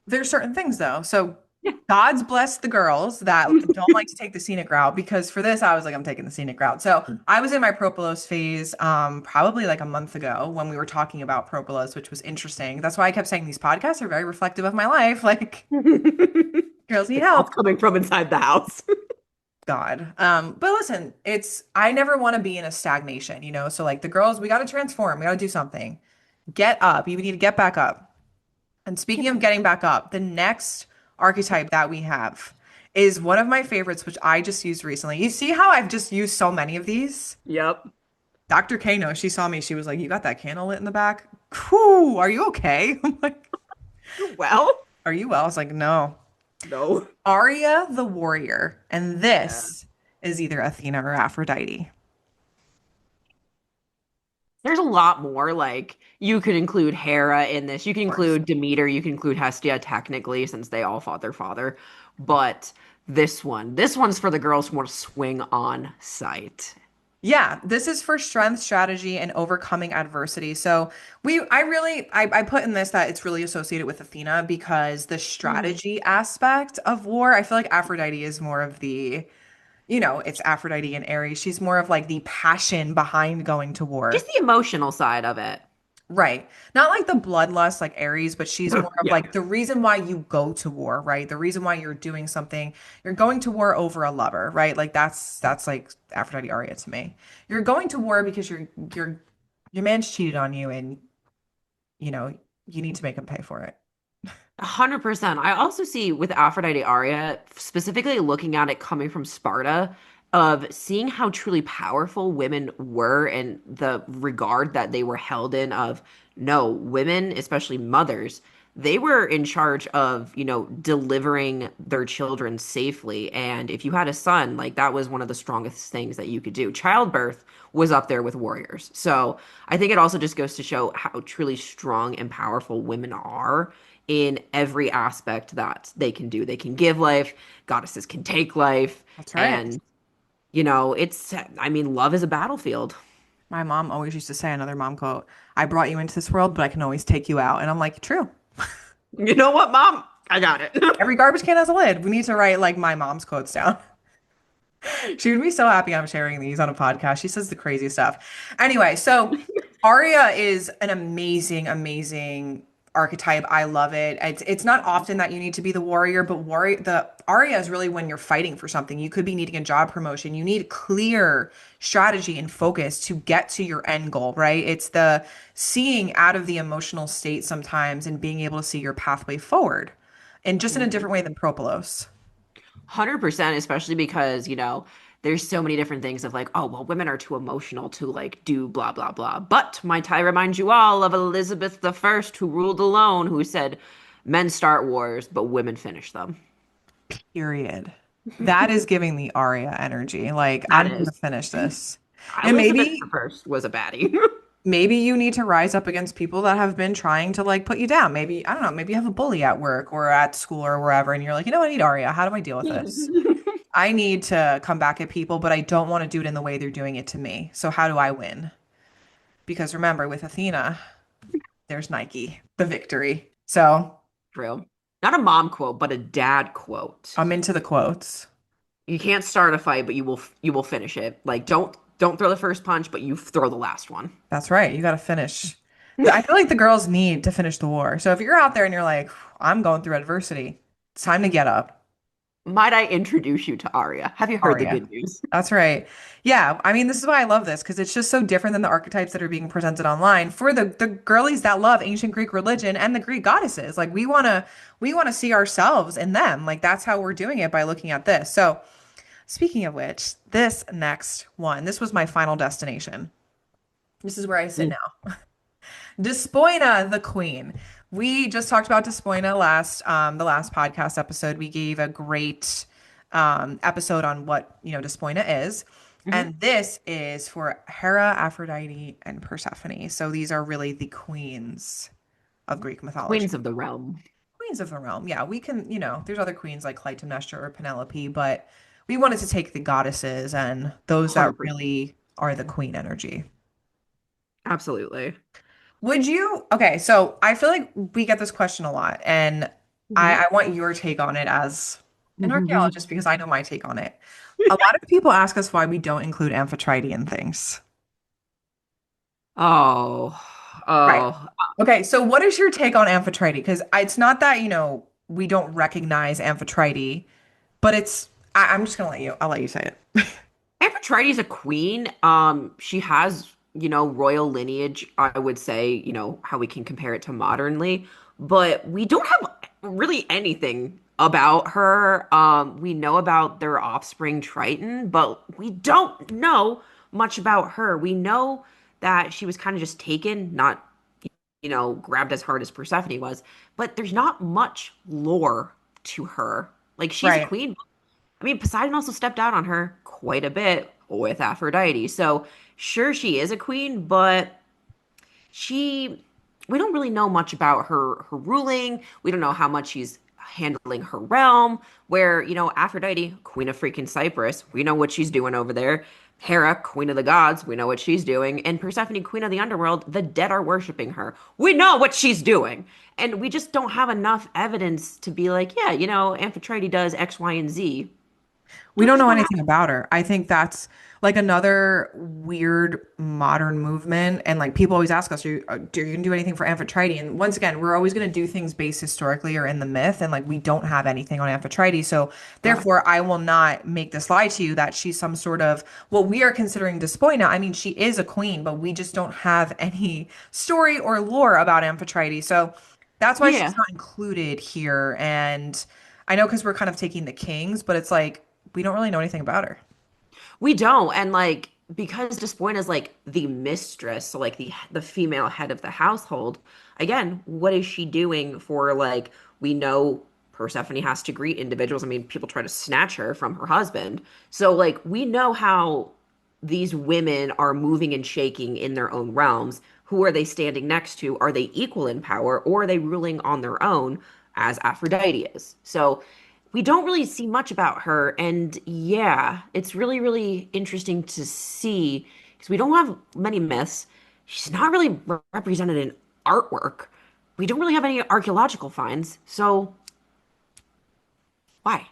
Speaker 1: There's certain things though. So
Speaker 2: Yeah.
Speaker 1: God's bless the girls that don't like to take the scenic route because for this I was like, I'm taking the scenic route. So I was in my propolis phase probably like a month ago when we were talking about propolis, which was interesting. That's why I kept saying these podcasts are very reflective of my life. Like girls need
Speaker 2: It's all
Speaker 1: help.
Speaker 2: coming from inside the house.
Speaker 1: God. But listen, it's I never want to be in a stagnation, you know? So like the girls, we got to transform. We got to do something. Get up. You need to get back up. And speaking of getting back up, the next archetype that we have is one of my favorites, which I just used recently. You see how I've just used so many of these?
Speaker 2: Yep.
Speaker 1: Dr. Kano, she saw me. She was like, "You got that candle lit in the back? Whew, are you okay?" I'm like,
Speaker 2: Well,
Speaker 1: "Are you well?" I was like, "No."
Speaker 2: no.
Speaker 1: Aria the warrior. And
Speaker 2: Yeah.
Speaker 1: this is either Athena or Aphrodite.
Speaker 2: There's a lot more. Like you could include Hera in this. You can
Speaker 1: Of course.
Speaker 2: include Demeter. You can include Hestia technically, since they all fought their father. But this one's for the girls who want to swing on sight.
Speaker 1: Yeah, this is for strength, strategy, and overcoming adversity. So I put in this that it's really associated with Athena because the
Speaker 2: Mm.
Speaker 1: strategy aspect of war, I feel like Aphrodite is more of it's Aphrodite and Ares. She's more of like the passion behind going to
Speaker 2: Just
Speaker 1: war.
Speaker 2: the emotional side of it.
Speaker 1: Right. Not like the bloodlust like Ares, but she's more of
Speaker 2: Yeah.
Speaker 1: like the reason why you go to war, right? The reason why you're doing something, you're going to war over a lover, right? Like that's like Aphrodite Aria to me. You're going to war because your man's cheated on you and you know, you need to make him pay for it.
Speaker 2: 100%. I also see with Aphrodite Aria, specifically looking at it coming from Sparta, of seeing how truly powerful women were and the regard that they were held in of no, women, especially mothers, they were in charge of, delivering their children safely. And if you had a son, like that was one of the strongest things that you could do. Childbirth was up there with warriors. So I think it also just goes to show how truly strong and powerful women are in every aspect that they can do. They can give life, goddesses can take life,
Speaker 1: That's right.
Speaker 2: and I mean, love is a battlefield.
Speaker 1: My mom always used to say another mom quote, I brought you into this world, but I can always take you out. And I'm like, true.
Speaker 2: You know what, mom? I got it.
Speaker 1: Every garbage can has a lid. We need to write like my mom's quotes down. She would be so happy I'm sharing these on a podcast. She says the craziest stuff. Anyway, so Aria is an amazing, amazing archetype. I love it. It's not often that you need to be the warrior, but the Aria is really when you're fighting for something. You could be needing a job promotion. You need clear strategy and focus to get to your end goal, right? It's the seeing out of the emotional state sometimes and being able to see your pathway forward, and just in a different way than Propolos.
Speaker 2: 100%, especially because, there's so many different things of like, oh, well, women are too emotional to like do blah, blah, blah. But might I remind you all of Elizabeth the First, who ruled alone, who said, men start wars, but women finish them.
Speaker 1: Period. That is giving the Aria energy. Like,
Speaker 2: That
Speaker 1: I'm gonna
Speaker 2: is.
Speaker 1: finish this. And
Speaker 2: Elizabeth the First was a baddie.
Speaker 1: maybe you need to rise up against people that have been trying to like put you down. Maybe, I don't know, maybe you have a bully at work or at school or wherever, and you're like, you know what, I need Aria. How do I deal with this? I need to come back at people, but I don't want to do it in the way they're doing it to me. So how do I win? Because remember, with Athena, there's Nike, the victory. So
Speaker 2: True. Not a mom quote, but a dad quote.
Speaker 1: I'm into the quotes.
Speaker 2: You can't start a fight, but you will finish it. Like don't throw the first punch, but you throw the last one.
Speaker 1: That's right. You got to finish. I feel like the girls need to finish the war. So if you're out there and you're like, I'm going through adversity, it's time to get up.
Speaker 2: Might I introduce you to Aria? Have you heard the
Speaker 1: Aria.
Speaker 2: good news?
Speaker 1: That's right. Yeah, I mean, this is why I love this because it's just so different than the archetypes that are being presented online for the girlies that love ancient Greek religion and the Greek goddesses. Like we want to see ourselves in them. Like that's how we're doing it by looking at this. So, speaking of which, this next one, this was my final destination. This is where I sit
Speaker 2: Mm.
Speaker 1: now. Despoina, the queen. We just talked about Despoina the last podcast episode. We gave a great episode on what, Despoina is.
Speaker 2: Mhm.
Speaker 1: And this is for Hera, Aphrodite, and Persephone. So these are really the queens of Greek mythology.
Speaker 2: Queens of the realm.
Speaker 1: Queens of the realm. Yeah, we can, there's other queens like Clytemnestra or Penelope, but we wanted to take the goddesses and those that
Speaker 2: 100%.
Speaker 1: really are the queen energy.
Speaker 2: Absolutely.
Speaker 1: Would you? Okay, so I feel like we get this question a lot, and I want your take on it as an
Speaker 2: Mhm.
Speaker 1: archaeologist because I know my take on it. A lot of people ask us why we don't include Amphitrite in things.
Speaker 2: Oh,
Speaker 1: Right.
Speaker 2: oh,
Speaker 1: Okay, so what is your take on Amphitrite? Because it's not that, we don't recognize Amphitrite, but I'm just gonna I'll let you say it.
Speaker 2: Aphrodite is a queen. She has, royal lineage, I would say, how we can compare it to modernly, but we don't have really anything about her. We know about their offspring Triton, but we don't know much about her. We know that she was kind of just taken, not, grabbed as hard as Persephone was, but there's not much lore to her. Like she's a
Speaker 1: Right.
Speaker 2: queen. I mean, Poseidon also stepped out on her quite a bit with Aphrodite. So, sure, she is a queen, but she, we don't really know much about her ruling. We don't know how much she's handling her realm. Where, Aphrodite, queen of freaking Cyprus, we know what she's doing over there. Hera, queen of the gods, we know what she's doing. And Persephone, queen of the underworld, the dead are worshiping her. We know what she's doing. And we just don't have enough evidence to be like, yeah, Amphitrite does X, Y, and Z.
Speaker 1: We don't
Speaker 2: Just
Speaker 1: know
Speaker 2: don't have
Speaker 1: anything about her. I think that's like another weird modern movement. And like people always ask us, are you going to do anything for Amphitrite? And once again, we're always going to do things based historically or in the myth. And like we don't have anything on Amphitrite. So
Speaker 2: that.
Speaker 1: therefore, I will not make this lie to you that she's some sort of what we are considering Despoina. I mean, she is a queen, but we just don't have any story or lore about Amphitrite. So that's why she's
Speaker 2: Yeah,
Speaker 1: not included here. And I know because we're kind of taking the kings, but it's like, we don't really know anything about her.
Speaker 2: we don't. And like because Despoina is like the mistress, so like the female head of the household, again, what is she doing for like we know Persephone has to greet individuals. I mean, people try to snatch her from her husband. So like we know how these women are moving and shaking in their own realms. Who are they standing next to? Are they equal in power or are they ruling on their own as Aphrodite is? So we don't really see much about her. And yeah, it's really, really interesting to see because we don't have many myths. She's not really represented in artwork. We don't really have any archaeological finds. So why?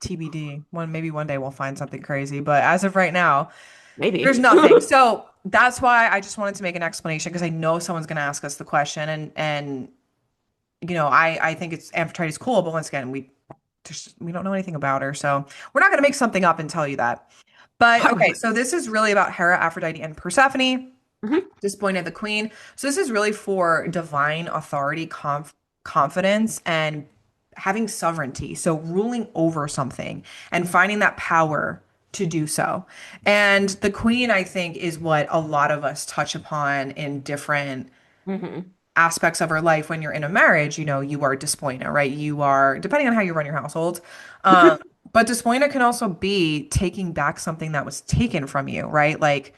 Speaker 1: TBD. Maybe one day we'll find something crazy, but as of right now, there's
Speaker 2: Maybe.
Speaker 1: nothing. So that's why I just wanted to make an explanation because I know someone's going to ask us the question, and I think it's Amphitrite is cool, but once again, we don't know anything about her, so we're not going to make something up and tell you that. But okay, so this is really about Hera, Aphrodite, and Persephone.
Speaker 2: Mhm.
Speaker 1: Disappointed the queen. So this is really for divine authority, confidence, and having sovereignty. So ruling over something and finding that power to do so. And the queen, I think, is what a lot of us touch upon in different
Speaker 2: Mhm.
Speaker 1: aspects of our life. When you're in a marriage, you are despoina, right? You are, depending on how you run your household. Um, but despoina can also be taking back something that was taken from you, right? Like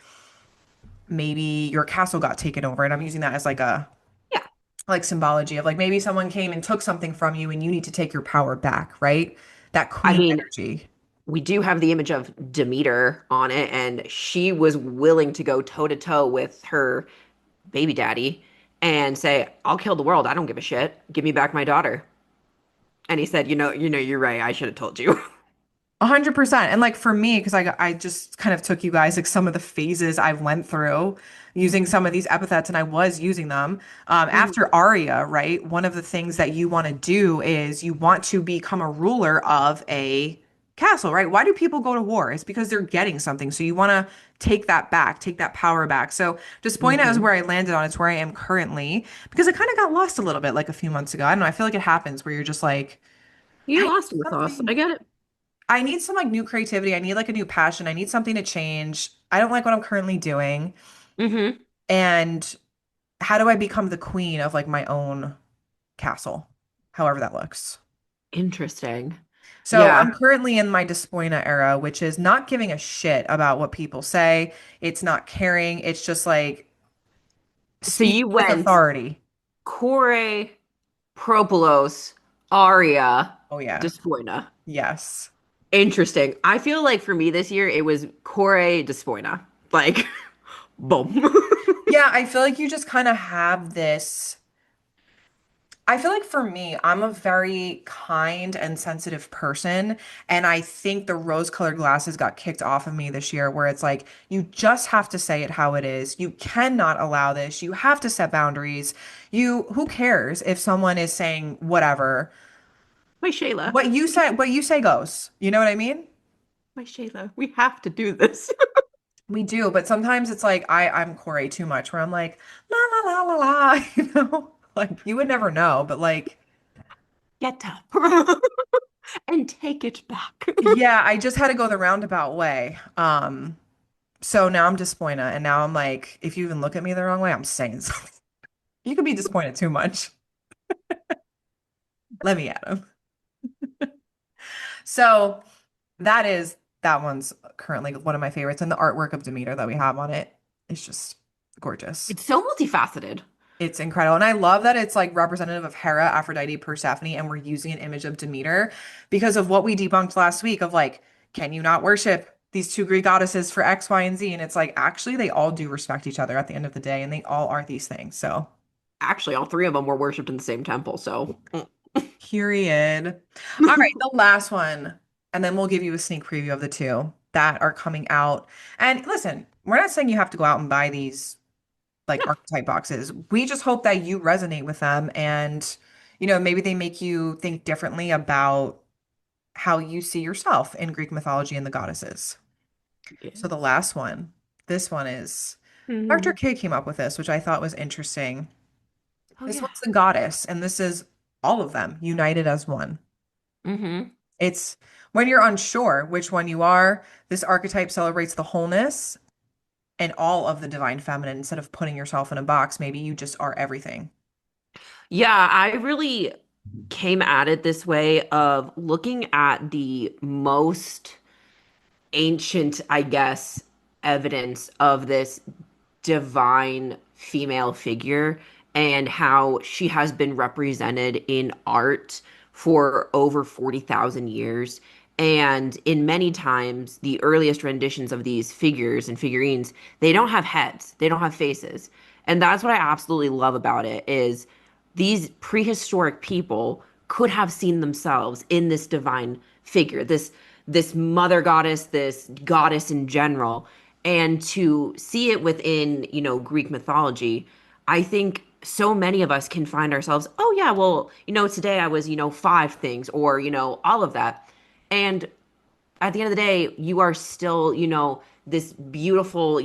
Speaker 1: maybe your castle got taken over, and I'm using that as like a
Speaker 2: Yeah.
Speaker 1: like symbology of like maybe someone came and took something from you and you need to take your power back, right? That
Speaker 2: I
Speaker 1: queen
Speaker 2: mean,
Speaker 1: energy.
Speaker 2: we do have the image of Demeter on it, and she was willing to go toe to toe with her baby daddy and say, "I'll kill the world. I don't give a shit. Give me back my daughter." And he said, "You're right. I should have told you."
Speaker 1: 100%. And like for me, because I just kind of took you guys like some of the phases I went through using some of these epithets, and I was using them.
Speaker 2: Mhm.
Speaker 1: After Aria, right? One of the things that you want to do is you want to become a ruler of a castle, right? Why do people go to war? It's because they're getting something. So you want to take that back, take that power back. So Despoina is
Speaker 2: Hmm.
Speaker 1: where I landed on. It's where I am currently because I kind of got lost a little bit like a few months ago. I don't know. I feel like it happens where you're just like, I
Speaker 2: You
Speaker 1: need
Speaker 2: lost with us.
Speaker 1: something.
Speaker 2: I get it.
Speaker 1: I need some like new creativity. I need like a new passion. I need something to change. I don't like what I'm currently doing.
Speaker 2: Hmm.
Speaker 1: And how do I become the queen of like my own castle? However that looks.
Speaker 2: Interesting.
Speaker 1: So
Speaker 2: Yeah.
Speaker 1: I'm currently in my Despoina era, which is not giving a shit about what people say. It's not caring. It's just like
Speaker 2: So
Speaker 1: speaking
Speaker 2: you
Speaker 1: with
Speaker 2: went
Speaker 1: authority.
Speaker 2: Core, Propolos, Aria,
Speaker 1: Oh yeah.
Speaker 2: Despoina.
Speaker 1: Yes.
Speaker 2: Interesting. I feel like for me this year it was Core Despoina. Like, boom.
Speaker 1: Yeah, I feel like you just kind of have this. I feel like for me, I'm a very kind and sensitive person. And I think the rose-colored glasses got kicked off of me this year, where it's like, you just have to say it how it is. You cannot allow this. You have to set boundaries. Who cares if someone is saying whatever?
Speaker 2: My Shayla.
Speaker 1: What you say goes. You know what I mean?
Speaker 2: My Shayla. We have to do this.
Speaker 1: We do, but sometimes it's like I'm Corey too much, where I'm like, la la la la la, Like you would never know, but like
Speaker 2: Get up and take it back.
Speaker 1: yeah, I just had to go the roundabout way. So now I'm disappointed, and now I'm like, if you even look at me the wrong way, I'm saying something. You could be disappointed too much. Let me at him. So that one's currently one of my favorites, and the artwork of Demeter that we have on it is just gorgeous.
Speaker 2: It's so multifaceted.
Speaker 1: It's incredible. And I love that it's like representative of Hera, Aphrodite, Persephone, and we're using an image of Demeter because of what we debunked last week of like, can you not worship these two Greek goddesses for X, Y, and Z? And it's like, actually, they all do respect each other at the end of the day, and they all are these things. So,
Speaker 2: Actually, all three of them were worshipped in the same temple, so.
Speaker 1: period. All right, the last one. And then we'll give you a sneak preview of the two that are coming out. And listen, we're not saying you have to go out and buy these like archetype boxes. We just hope that you resonate with them and, maybe they make you think differently about how you see yourself in Greek mythology and the goddesses. So the
Speaker 2: Yes.
Speaker 1: last one, this one is Dr.
Speaker 2: Hmm.
Speaker 1: K came up with this, which I thought was interesting.
Speaker 2: Oh,
Speaker 1: This
Speaker 2: yeah.
Speaker 1: one's the goddess, and this is all of them united as one.
Speaker 2: Hmm.
Speaker 1: It's when you're unsure which one you are, this archetype celebrates the wholeness and all of the divine feminine instead of putting yourself in a box. Maybe you just are everything.
Speaker 2: Yeah, I really came at it this way of looking at the most ancient, I guess, evidence of this divine female figure and how she has been represented in art for over 40,000 years. And in many times, the earliest renditions of these figures and figurines, they don't have heads, they don't have faces. And that's what I absolutely love about it is these prehistoric people could have seen themselves in this divine figure, this mother goddess, this goddess in general, and to see it within, Greek mythology, I think so many of us can find ourselves, oh yeah, well, today I was, five things or, all of that. And at the end of the day, you are still, this beautiful,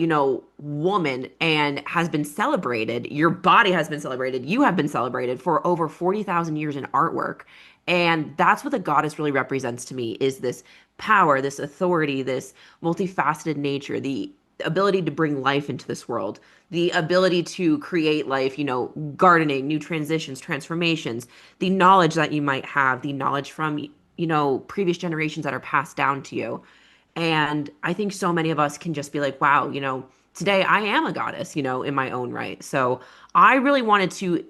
Speaker 2: woman and has been celebrated. Your body has been celebrated. You have been celebrated for over 40,000 years in artwork. And that's what the goddess really represents to me is this power, this authority, this multifaceted nature, the ability to bring life into this world, the ability to create life, gardening, new transitions, transformations, the knowledge that you might have, the knowledge from, previous generations that are passed down to you. And I think so many of us can just be like, wow, today I am a goddess, in my own right. So I really wanted to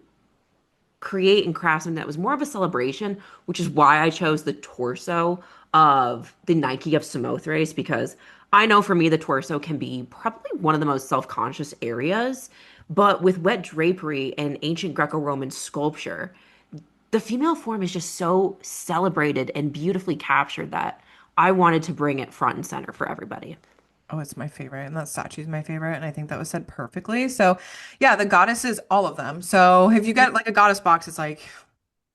Speaker 2: create and craft something that was more of a celebration, which is why I chose the torso of the Nike of Samothrace, because I know for me, the torso can be probably one of the most self-conscious areas. But with wet drapery and ancient Greco-Roman sculpture, the female form is just so celebrated and beautifully captured that I wanted to bring it front and center for everybody.
Speaker 1: Oh, it's my favorite, and that statue's my favorite, and I think that was said perfectly. So, yeah, the goddesses, all of them. So, if you get like a goddess box, it's like,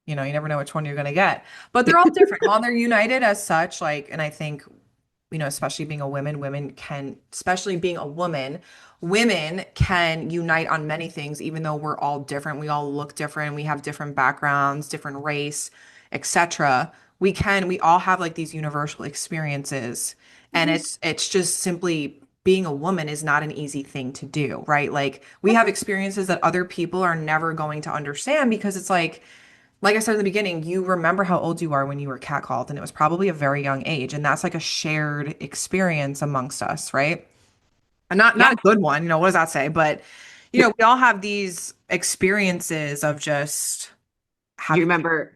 Speaker 1: you never know which one you're gonna get. But they're all different. While they're united as such, like, and I think, especially being a woman, women can, especially being a woman, women can unite on many things, even though we're all different. We all look different. We have different backgrounds, different race, etc. We all have like these universal experiences. And
Speaker 2: Mhm.
Speaker 1: it's just simply being a woman is not an easy thing to do, right? Like we
Speaker 2: Yep.
Speaker 1: have experiences that other people are never going to understand because it's like I said in the beginning, you remember how old you are when you were catcalled, and it was probably a very young age, and that's like a shared experience amongst us, right? And not
Speaker 2: Yeah.
Speaker 1: a good one, what does that say? But we all have these experiences of just
Speaker 2: You
Speaker 1: having,
Speaker 2: remember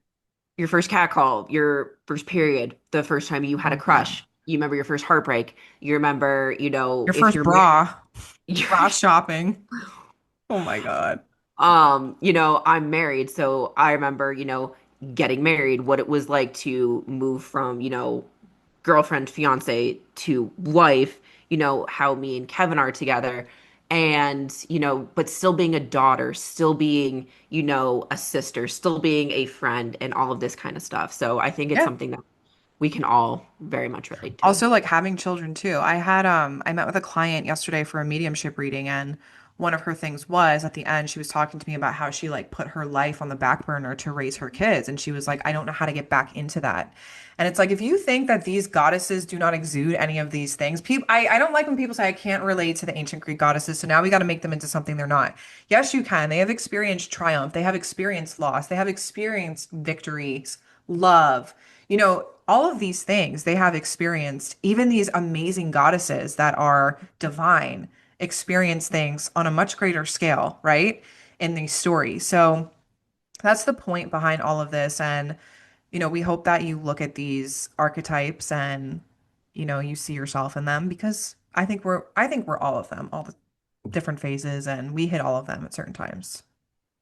Speaker 2: your first cat call, your first period, the first time you had a
Speaker 1: oh yeah,
Speaker 2: crush. You remember your first heartbreak. You remember,
Speaker 1: your
Speaker 2: if
Speaker 1: first
Speaker 2: you're married,
Speaker 1: bra, bra shopping. Oh my God.
Speaker 2: I'm married, so I remember, getting married, what it was like to move from, girlfriend, fiance to wife, how me and Kevin are together. And, but still being a daughter, still being, a sister, still being a friend, and all of this kind of stuff. So I think it's
Speaker 1: Yeah.
Speaker 2: something that we can all very much relate to.
Speaker 1: Also, like having children too. I met with a client yesterday for a mediumship reading, and one of her things was at the end, she was talking to me about how she like put her life on the back burner to raise her kids. And she was like, I don't know how to get back into that. And it's like, if you think that these goddesses do not exude any of these things, I don't like when people say I can't relate to the ancient Greek goddesses, so now we got to make them into something they're not. Yes, you can. They have experienced triumph, they have experienced loss, they have experienced victories, love, all of these things they have experienced. Even these amazing goddesses that are divine experience things on a much greater scale, right? In these stories. So that's the point behind all of this. And, we hope that you look at these archetypes and, you see yourself in them because I think we're all of them, all the different phases, and we hit all of them at certain times.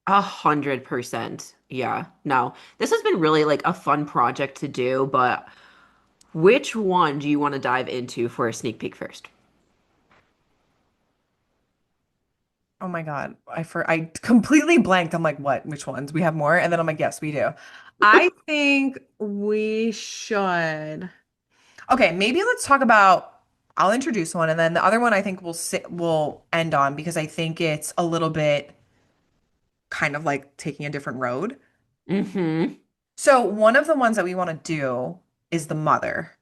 Speaker 2: 100%. Yeah. No, this has been really like a fun project to do, but which one do you want to dive into for a sneak peek first?
Speaker 1: Oh my God. I completely blanked. I'm like, what? Which ones? We have more? And then I'm like, yes, we do. I think we should. Okay, maybe let's talk about I'll introduce one and then the other one I think we'll end on because I think it's a little bit kind of like taking a different road.
Speaker 2: Mm-hmm.
Speaker 1: So one of the ones that we want to do is the mother.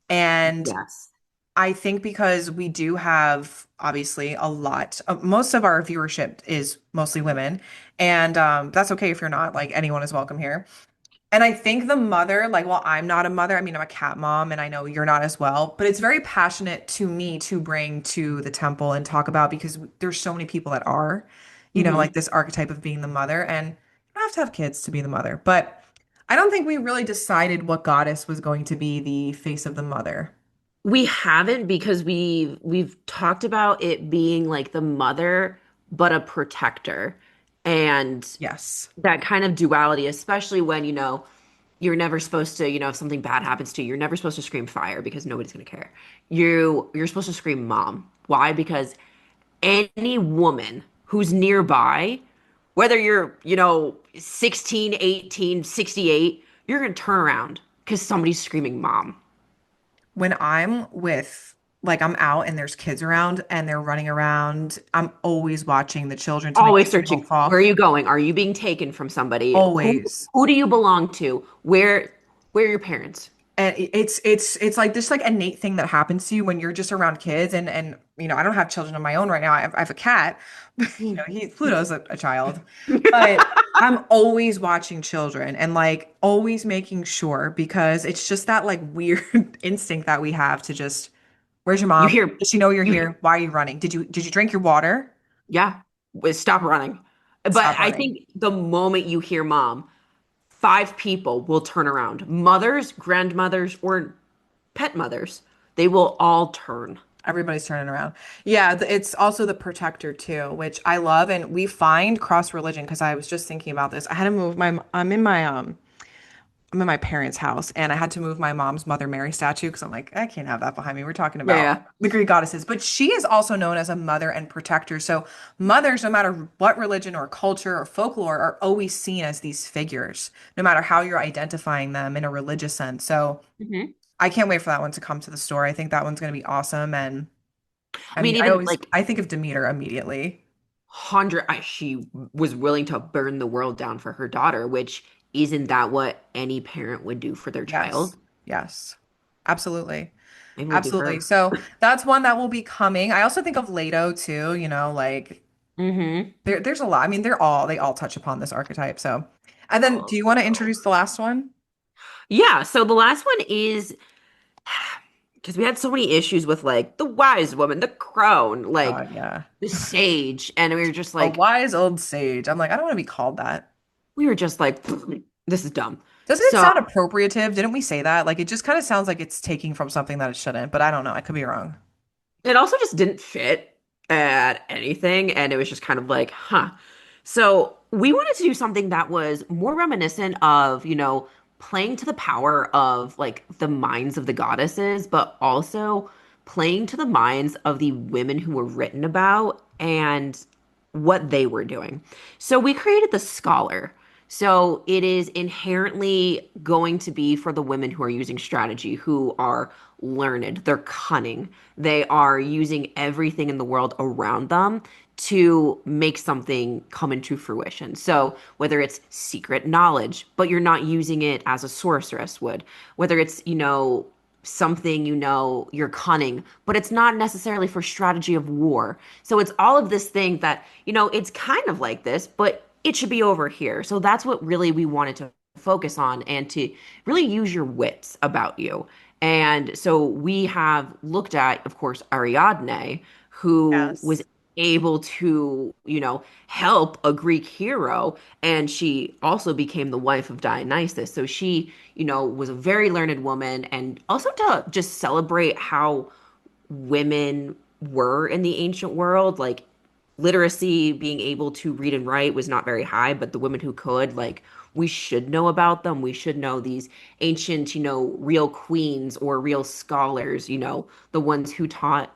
Speaker 1: And
Speaker 2: Yes.
Speaker 1: I think because we do have obviously a lot most of our viewership is mostly women, and that's okay if you're not, like anyone is welcome here. And I think the mother, like, well, I'm not a mother. I mean, I'm a cat mom, and I know you're not as well, but it's very passionate to me to bring to the temple and talk about because there's so many people that are,
Speaker 2: Hmm.
Speaker 1: like this archetype of being the mother. And you don't have to have kids to be the mother, but I don't think we really decided what goddess was going to be the face of the mother.
Speaker 2: We haven't because we've talked about it being like the mother, but a protector. And
Speaker 1: Yes.
Speaker 2: that kind of duality, especially when, you're never supposed to, if something bad happens to you, you're never supposed to scream fire because nobody's gonna care. You're supposed to scream mom. Why? Because any woman who's nearby, whether you're, 16, 18, 68, you're gonna turn around because somebody's screaming mom.
Speaker 1: When I'm with, like, I'm out and there's kids around and they're running around, I'm always watching the children to make
Speaker 2: Always
Speaker 1: sure they don't
Speaker 2: searching.
Speaker 1: fall.
Speaker 2: Where are you going? Are you being taken from somebody? Who
Speaker 1: Always.
Speaker 2: who do you belong to? Where are your parents?
Speaker 1: And it's like this like innate thing that happens to you when you're just around kids, and I don't have children of my own right now. I have a cat. Pluto's a child, but I'm always watching children and like always making sure because it's just that like weird instinct that we have to just, where's your
Speaker 2: You
Speaker 1: mom?
Speaker 2: hear
Speaker 1: Does she know you're
Speaker 2: you hear
Speaker 1: here? Why are you running? Did you drink your water?
Speaker 2: yeah, stop running. But
Speaker 1: Stop
Speaker 2: I
Speaker 1: running.
Speaker 2: think the moment you hear mom, five people will turn around. Mothers, grandmothers, or pet mothers. They will all turn.
Speaker 1: Everybody's turning around. Yeah, it's also the protector too, which I love. And we find cross religion because I was just thinking about this. I had to move I'm in my I'm in my parents' house and I had to move my mom's Mother Mary statue because I'm like, I can't have that behind me. We're talking
Speaker 2: Yeah,
Speaker 1: about
Speaker 2: yeah.
Speaker 1: the Greek goddesses, but she is also known as a mother and protector. So mothers, no matter what religion or culture or folklore, are always seen as these figures, no matter how you're identifying them in a religious sense. So
Speaker 2: Hmm.
Speaker 1: I can't wait for that one to come to the store. I think that one's going to be awesome. And
Speaker 2: I
Speaker 1: I
Speaker 2: mean,
Speaker 1: mean,
Speaker 2: even like
Speaker 1: I think of Demeter immediately.
Speaker 2: she was willing to burn the world down for her daughter, which isn't that what any parent would do for their
Speaker 1: Yes.
Speaker 2: child?
Speaker 1: Yes. Absolutely.
Speaker 2: Maybe we'll do
Speaker 1: Absolutely.
Speaker 2: her.
Speaker 1: So that's one that will be coming. I also think of Leto too, like
Speaker 2: Hmm.
Speaker 1: there's a lot. I mean, they all touch upon this archetype. So, and then do
Speaker 2: Oh,
Speaker 1: you want to
Speaker 2: so
Speaker 1: introduce the last one?
Speaker 2: yeah, so the last one is because we had so many issues with like the wise woman, the crone, like
Speaker 1: God, yeah.
Speaker 2: the sage, and we were just
Speaker 1: A
Speaker 2: like,
Speaker 1: wise old sage. I'm like, I don't want to be called that.
Speaker 2: we were just like, this is dumb.
Speaker 1: Doesn't it
Speaker 2: So
Speaker 1: sound appropriative? Didn't we say that? Like it just kind of sounds like it's taking from something that it shouldn't, but I don't know. I could be wrong.
Speaker 2: it also just didn't fit at anything, and it was just kind of like, huh. So we wanted to do something that was more reminiscent of, playing to the power of like the minds of the goddesses, but also playing to the minds of the women who were written about and what they were doing. So we created the scholar. So it is inherently going to be for the women who are using strategy, who are learned, they're cunning, they are using everything in the world around them to make something come into fruition. So whether it's secret knowledge, but you're not using it as a sorceress would, whether it's, something you're cunning, but it's not necessarily for strategy of war. So it's all of this thing that, it's kind of like this, but it should be over here. So that's what really we wanted to focus on and to really use your wits about you. And so we have looked at, of course, Ariadne, who was
Speaker 1: Yes.
Speaker 2: able to, help a Greek hero. And she also became the wife of Dionysus. So she, was a very learned woman. And also to just celebrate how women were in the ancient world. Like literacy, being able to read and write was not very high, but the women who could, like, we should know about them. We should know these ancient, real queens or real scholars, the ones who taught,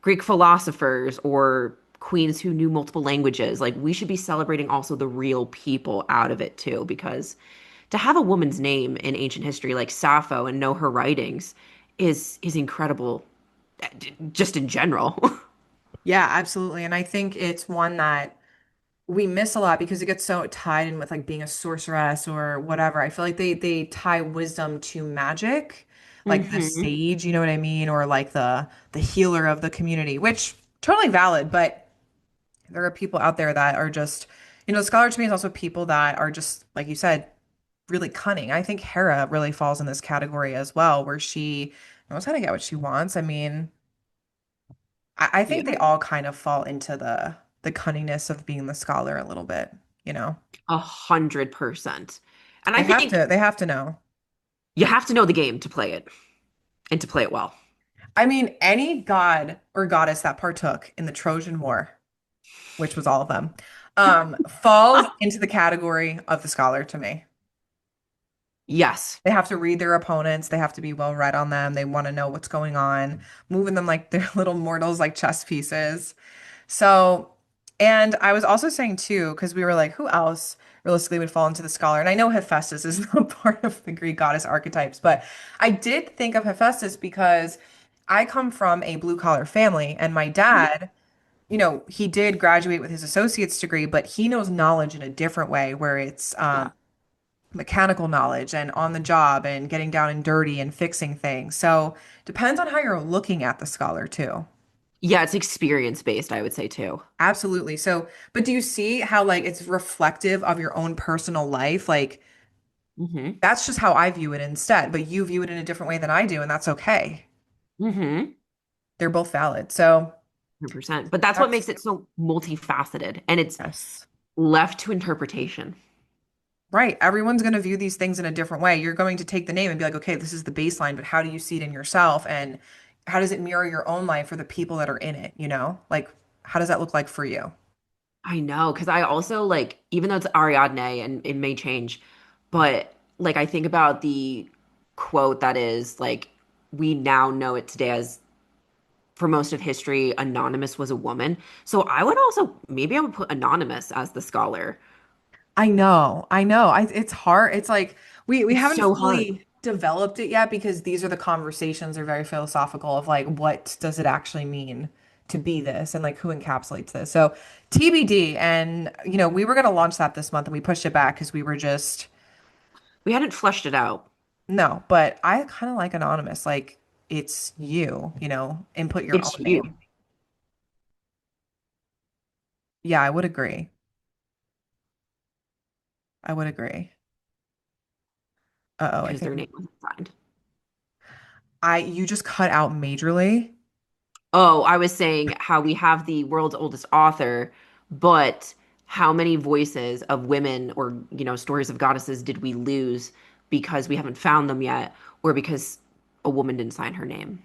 Speaker 2: Greek philosophers or queens who knew multiple languages. Like, we should be celebrating also the real people out of it too, because to have a woman's name in ancient history like Sappho and know her writings is incredible just in general.
Speaker 1: Yeah, absolutely. And I think it's one that we miss a lot because it gets so tied in with like being a sorceress or whatever. I feel like they tie wisdom to magic, like the
Speaker 2: Hmm.
Speaker 1: sage, you know what I mean, or like the healer of the community, which totally valid, but there are people out there that are just, scholar to me is also people that are just, like you said, really cunning. I think Hera really falls in this category as well, where she knows how to get what she wants. I mean, I think
Speaker 2: Yeah,
Speaker 1: they all kind of fall into the cunningness of being the scholar a little bit, you know.
Speaker 2: 100%. And I think
Speaker 1: They have to know.
Speaker 2: you have to know the game to play it and to play it well.
Speaker 1: I mean, any god or goddess that partook in the Trojan War, which was all of them, falls into the category of the scholar to me.
Speaker 2: Yes.
Speaker 1: They have to read their opponents. They have to be well read on them. They want to know what's going on, moving them like they're little mortals, like chess pieces. So, and I was also saying too, because we were like, who else realistically would fall into the scholar? And I know Hephaestus is not part of the Greek goddess archetypes, but I did think of Hephaestus because I come from a blue collar family, and my
Speaker 2: Mhm.
Speaker 1: dad, he did graduate with his associate's degree, but he knows knowledge in a different way, where it's
Speaker 2: Yeah.
Speaker 1: mechanical knowledge and on the job and getting down and dirty and fixing things. So depends on how you're looking at the scholar too.
Speaker 2: Yeah, it's experience based, I would say too.
Speaker 1: Absolutely. So, but do you see how like it's reflective of your own personal life? Like
Speaker 2: Hmm.
Speaker 1: that's just how I view it instead, but you view it in a different way than I do, and that's okay.
Speaker 2: Hmm.
Speaker 1: They're both valid. So
Speaker 2: 100%. But that's what
Speaker 1: that's
Speaker 2: makes it so multifaceted and it's
Speaker 1: yes.
Speaker 2: left to interpretation.
Speaker 1: Right. Everyone's going to view these things in a different way. You're going to take the name and be like, okay, this is the baseline, but how do you see it in yourself? And how does it mirror your own life for the people that are in it? Like how does that look like for you?
Speaker 2: I know, because I also like, even though it's Ariadne and it may change, but like I think about the quote that is like we now know it today as for most of history, Anonymous was a woman. So I would also maybe I would put Anonymous as the scholar.
Speaker 1: I know, I know. It's hard. It's like we
Speaker 2: It's
Speaker 1: haven't
Speaker 2: so hard.
Speaker 1: fully developed it yet because these are the conversations are very philosophical of like what does it actually mean to be this and like who encapsulates this. So TBD, and we were gonna launch that this month and we pushed it back because we were just
Speaker 2: We hadn't fleshed it out.
Speaker 1: no. But I kind of like anonymous, like it's input your own
Speaker 2: It's you.
Speaker 1: name. Yeah, I would agree. I would agree. Uh-oh, I
Speaker 2: Because
Speaker 1: think
Speaker 2: their name wasn't signed.
Speaker 1: you just cut out majorly.
Speaker 2: Oh, I was saying how we have the world's oldest author, but how many voices of women or, stories of goddesses did we lose because we haven't found them yet, or because a woman didn't sign her name?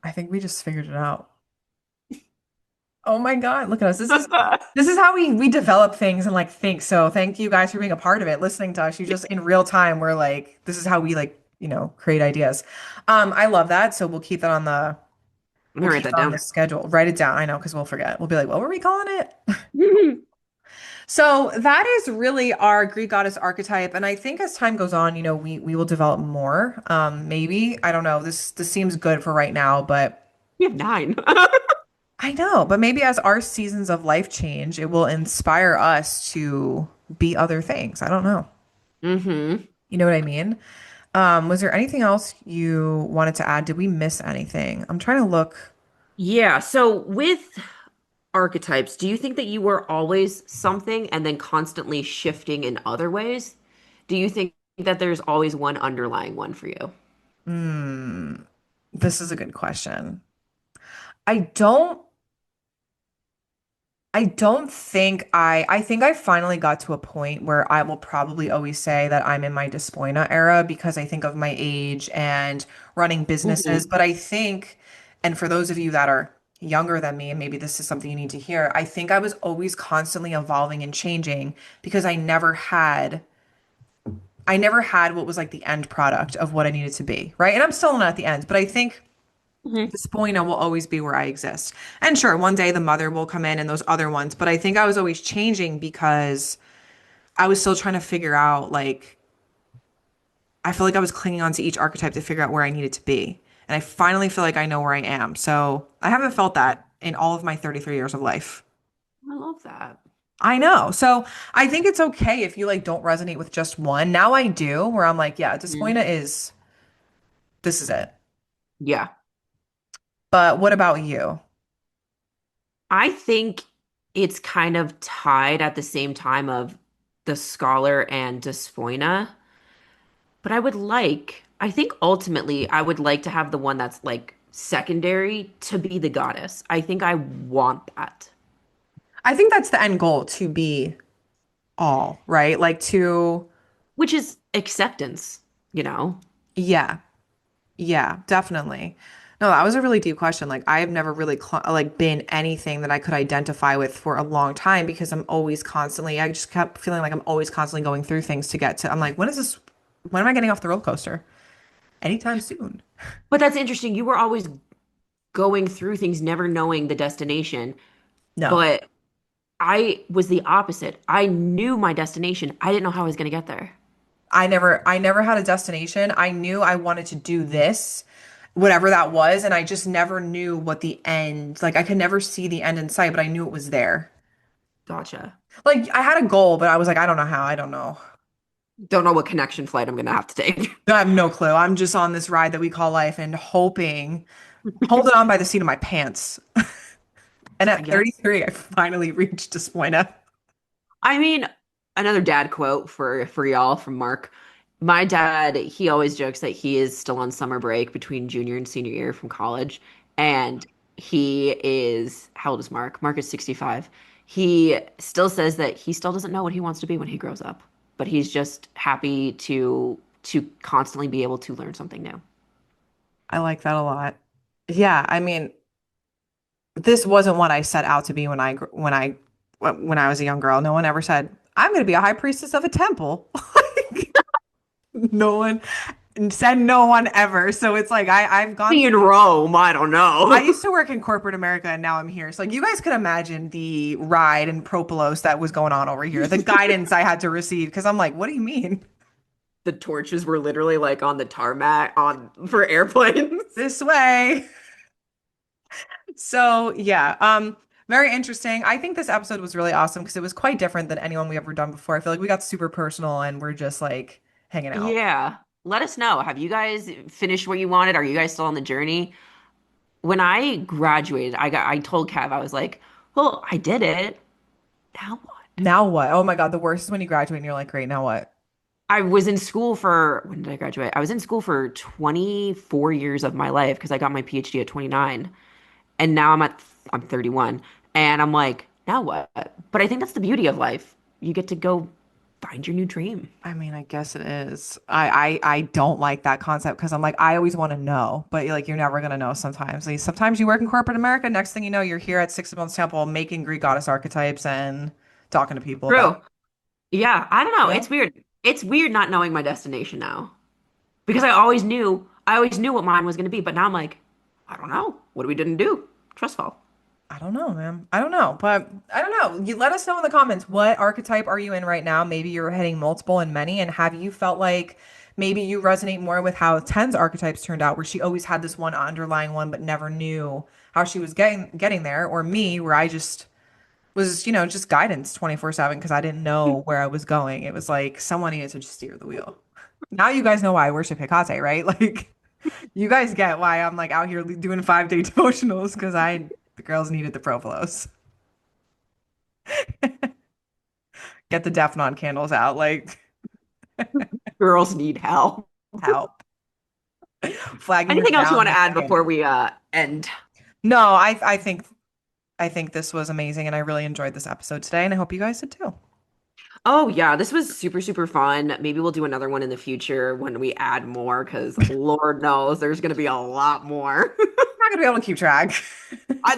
Speaker 1: I think we just figured it out. Oh my God, look at us. This is how we develop things and like think. So thank you guys for being a part of it, listening to us. You just in real time, we're like, this is how we like, create ideas. I love that. So
Speaker 2: I'm
Speaker 1: we'll
Speaker 2: gonna write
Speaker 1: keep
Speaker 2: that
Speaker 1: it on the
Speaker 2: down.
Speaker 1: schedule. Write it down. I know, because we'll forget. We'll be like, what were we calling it? So that is really our Greek goddess archetype. And I think as time goes on, we will develop more. Maybe. I don't know. This seems good for right now, but
Speaker 2: We have nine.
Speaker 1: I know, but maybe as our seasons of life change, it will inspire us to be other things. I don't know.
Speaker 2: hmm
Speaker 1: You know what I mean? Was there anything else you wanted to add? Did we miss anything? I'm trying to look.
Speaker 2: Yeah. So with archetypes, do you think that you were always something and then constantly shifting in other ways? Do you think that there's always one underlying one for you?
Speaker 1: Hmm, this is a good question. I don't I think I finally got to a point where I will probably always say that I'm in my despoina era because I think of my age and running businesses.
Speaker 2: hmm
Speaker 1: But I think, and for those of you that are younger than me, and maybe this is something you need to hear, I think I was always constantly evolving and changing because I never had what was like the end product of what I needed to be, right? And I'm still not at the end, but I think
Speaker 2: hmm
Speaker 1: this point I will always be where I exist. And sure, one day the mother will come in and those other ones, but I think I was always changing because I was still trying to figure out like I feel like I was clinging on to each archetype to figure out where I needed to be. And I finally feel like I know where I am. So I haven't felt that in all of my 33 years of life.
Speaker 2: I love that.
Speaker 1: I know. So I think it's okay if you like don't resonate with just one. Now I do, where I'm like, yeah,
Speaker 2: Mhm.
Speaker 1: Despoina is this is it.
Speaker 2: Yeah.
Speaker 1: But what about you?
Speaker 2: I think it's kind of tied at the same time of the scholar and Despoina. But I think ultimately I would like to have the one that's like secondary to be the goddess. I think I want that.
Speaker 1: I think that's the end goal to be all, right? Like to,
Speaker 2: Which is acceptance.
Speaker 1: yeah, yeah, definitely. No, that was a really deep question. Like I have never really like been anything that I could identify with for a long time because I just kept feeling like I'm always constantly going through things to get to. I'm like, when am I getting off the roller coaster? Anytime soon.
Speaker 2: But that's interesting. You were always going through things, never knowing the destination.
Speaker 1: No.
Speaker 2: But I was the opposite. I knew my destination. I didn't know how I was going to get there.
Speaker 1: I never had a destination. I knew I wanted to do this, whatever that was, and I just never knew what the end, like I could never see the end in sight, but I knew it was there.
Speaker 2: Gotcha.
Speaker 1: Like I had a goal, but I was like, I don't know how. I don't know.
Speaker 2: Don't know what connection flight I'm going to have to take.
Speaker 1: I have no clue. I'm just on this ride that we call life and holding on by the seat of my pants. And
Speaker 2: I
Speaker 1: at
Speaker 2: guess.
Speaker 1: 33, I finally reached Despoina.
Speaker 2: I mean, another dad quote for y'all from Mark. My dad, he always jokes that he is still on summer break between junior and senior year from college, and he is how old is Mark? Mark is 65. He still says that he still doesn't know what he wants to be when he grows up, but he's just happy to constantly be able to learn something new.
Speaker 1: I like that a lot. Yeah, I mean, this wasn't what I set out to be when I was a young girl. No one ever said, I'm going to be a high priestess of a temple. No one said no one ever. So it's like I've gone
Speaker 2: Me
Speaker 1: through
Speaker 2: in Rome, I don't
Speaker 1: I
Speaker 2: know.
Speaker 1: used to work in corporate America and now I'm here. So like you guys could imagine the ride and propolis that was going on over here. The guidance I had to receive because I'm like, what do you mean?
Speaker 2: The torches were literally like on the tarmac on for airplanes.
Speaker 1: This way. So yeah, very interesting. I think this episode was really awesome because it was quite different than anyone we ever done before. I feel like we got super personal and we're just like hanging out.
Speaker 2: Yeah. Let us know. Have you guys finished what you wanted? Are you guys still on the journey? When I graduated, I told Kev, I was like, well, I did it. Now what?
Speaker 1: Now what? Oh my God, the worst is when you graduate and you're like, great, now what?
Speaker 2: I was in school for, when did I graduate? I was in school for 24 years of my life because I got my PhD at 29. And now I'm 31. And I'm like, now what? But I think that's the beauty of life. You get to go find your new dream.
Speaker 1: I mean, I guess it is. I don't like that concept because I'm like, I always want to know, but like you're never gonna know sometimes. Like sometimes you work in corporate America, next thing you know, you're here at Styx and Bones Temple making Greek goddess archetypes and talking to people about
Speaker 2: True. Yeah, I don't know.
Speaker 1: it.
Speaker 2: It's weird. It's weird not knowing my destination now because I always knew what mine was going to be, but now I'm like, I don't know. What we didn't do? Trust fall.
Speaker 1: I don't know, man. I don't know, but I don't know. You let us know in the comments what archetype are you in right now? Maybe you're hitting multiple and many, and have you felt like maybe you resonate more with how Ten's archetypes turned out, where she always had this one underlying one, but never knew how she was getting there, or me, where I just was, just guidance 24/7 because I didn't know where I was going. It was like someone needed to just steer the wheel. Now you guys know why I worship Hecate, right? Like you guys get why I'm like out here doing 5-day devotionals because the girls needed the Provolos. Get the Defnon candles out, like
Speaker 2: Girls need help.
Speaker 1: help. Flagging her
Speaker 2: Anything else you
Speaker 1: down
Speaker 2: want to
Speaker 1: with
Speaker 2: add before
Speaker 1: candles.
Speaker 2: we end?
Speaker 1: No, I think this was amazing and I really enjoyed this episode today and I hope you guys did too.
Speaker 2: Oh yeah, this was super, super fun. Maybe we'll do another one in the future when we add more, because Lord knows there's gonna be a lot more.
Speaker 1: Not gonna be able to keep track.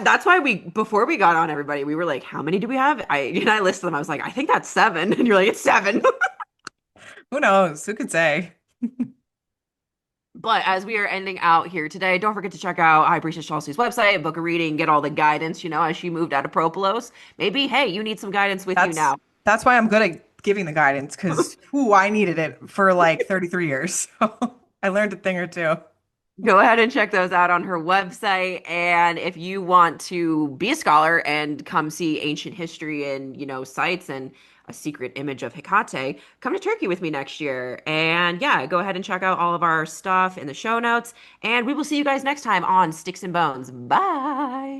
Speaker 2: That's why before we got on everybody, we were like, how many do we have? I listed them. I was like, I think that's seven. And you're like, it's seven.
Speaker 1: Who knows? Who could say?
Speaker 2: But as we are ending out here today, don't forget to check out High Priestess Chelsea's website, book a reading, get all the guidance, as she moved out of Propolis. Maybe, hey, you need some guidance with you
Speaker 1: That's
Speaker 2: now.
Speaker 1: that's why I'm good at giving the guidance because I needed it for like 33 years. So I learned a thing or two.
Speaker 2: Go ahead and check those out on her website. And if you want to be a scholar and come see ancient history and, sites and a secret image of Hecate, come to Turkey with me next year. And yeah, go ahead and check out all of our stuff in the show notes. And we will see you guys next time on Sticks and Bones. Bye.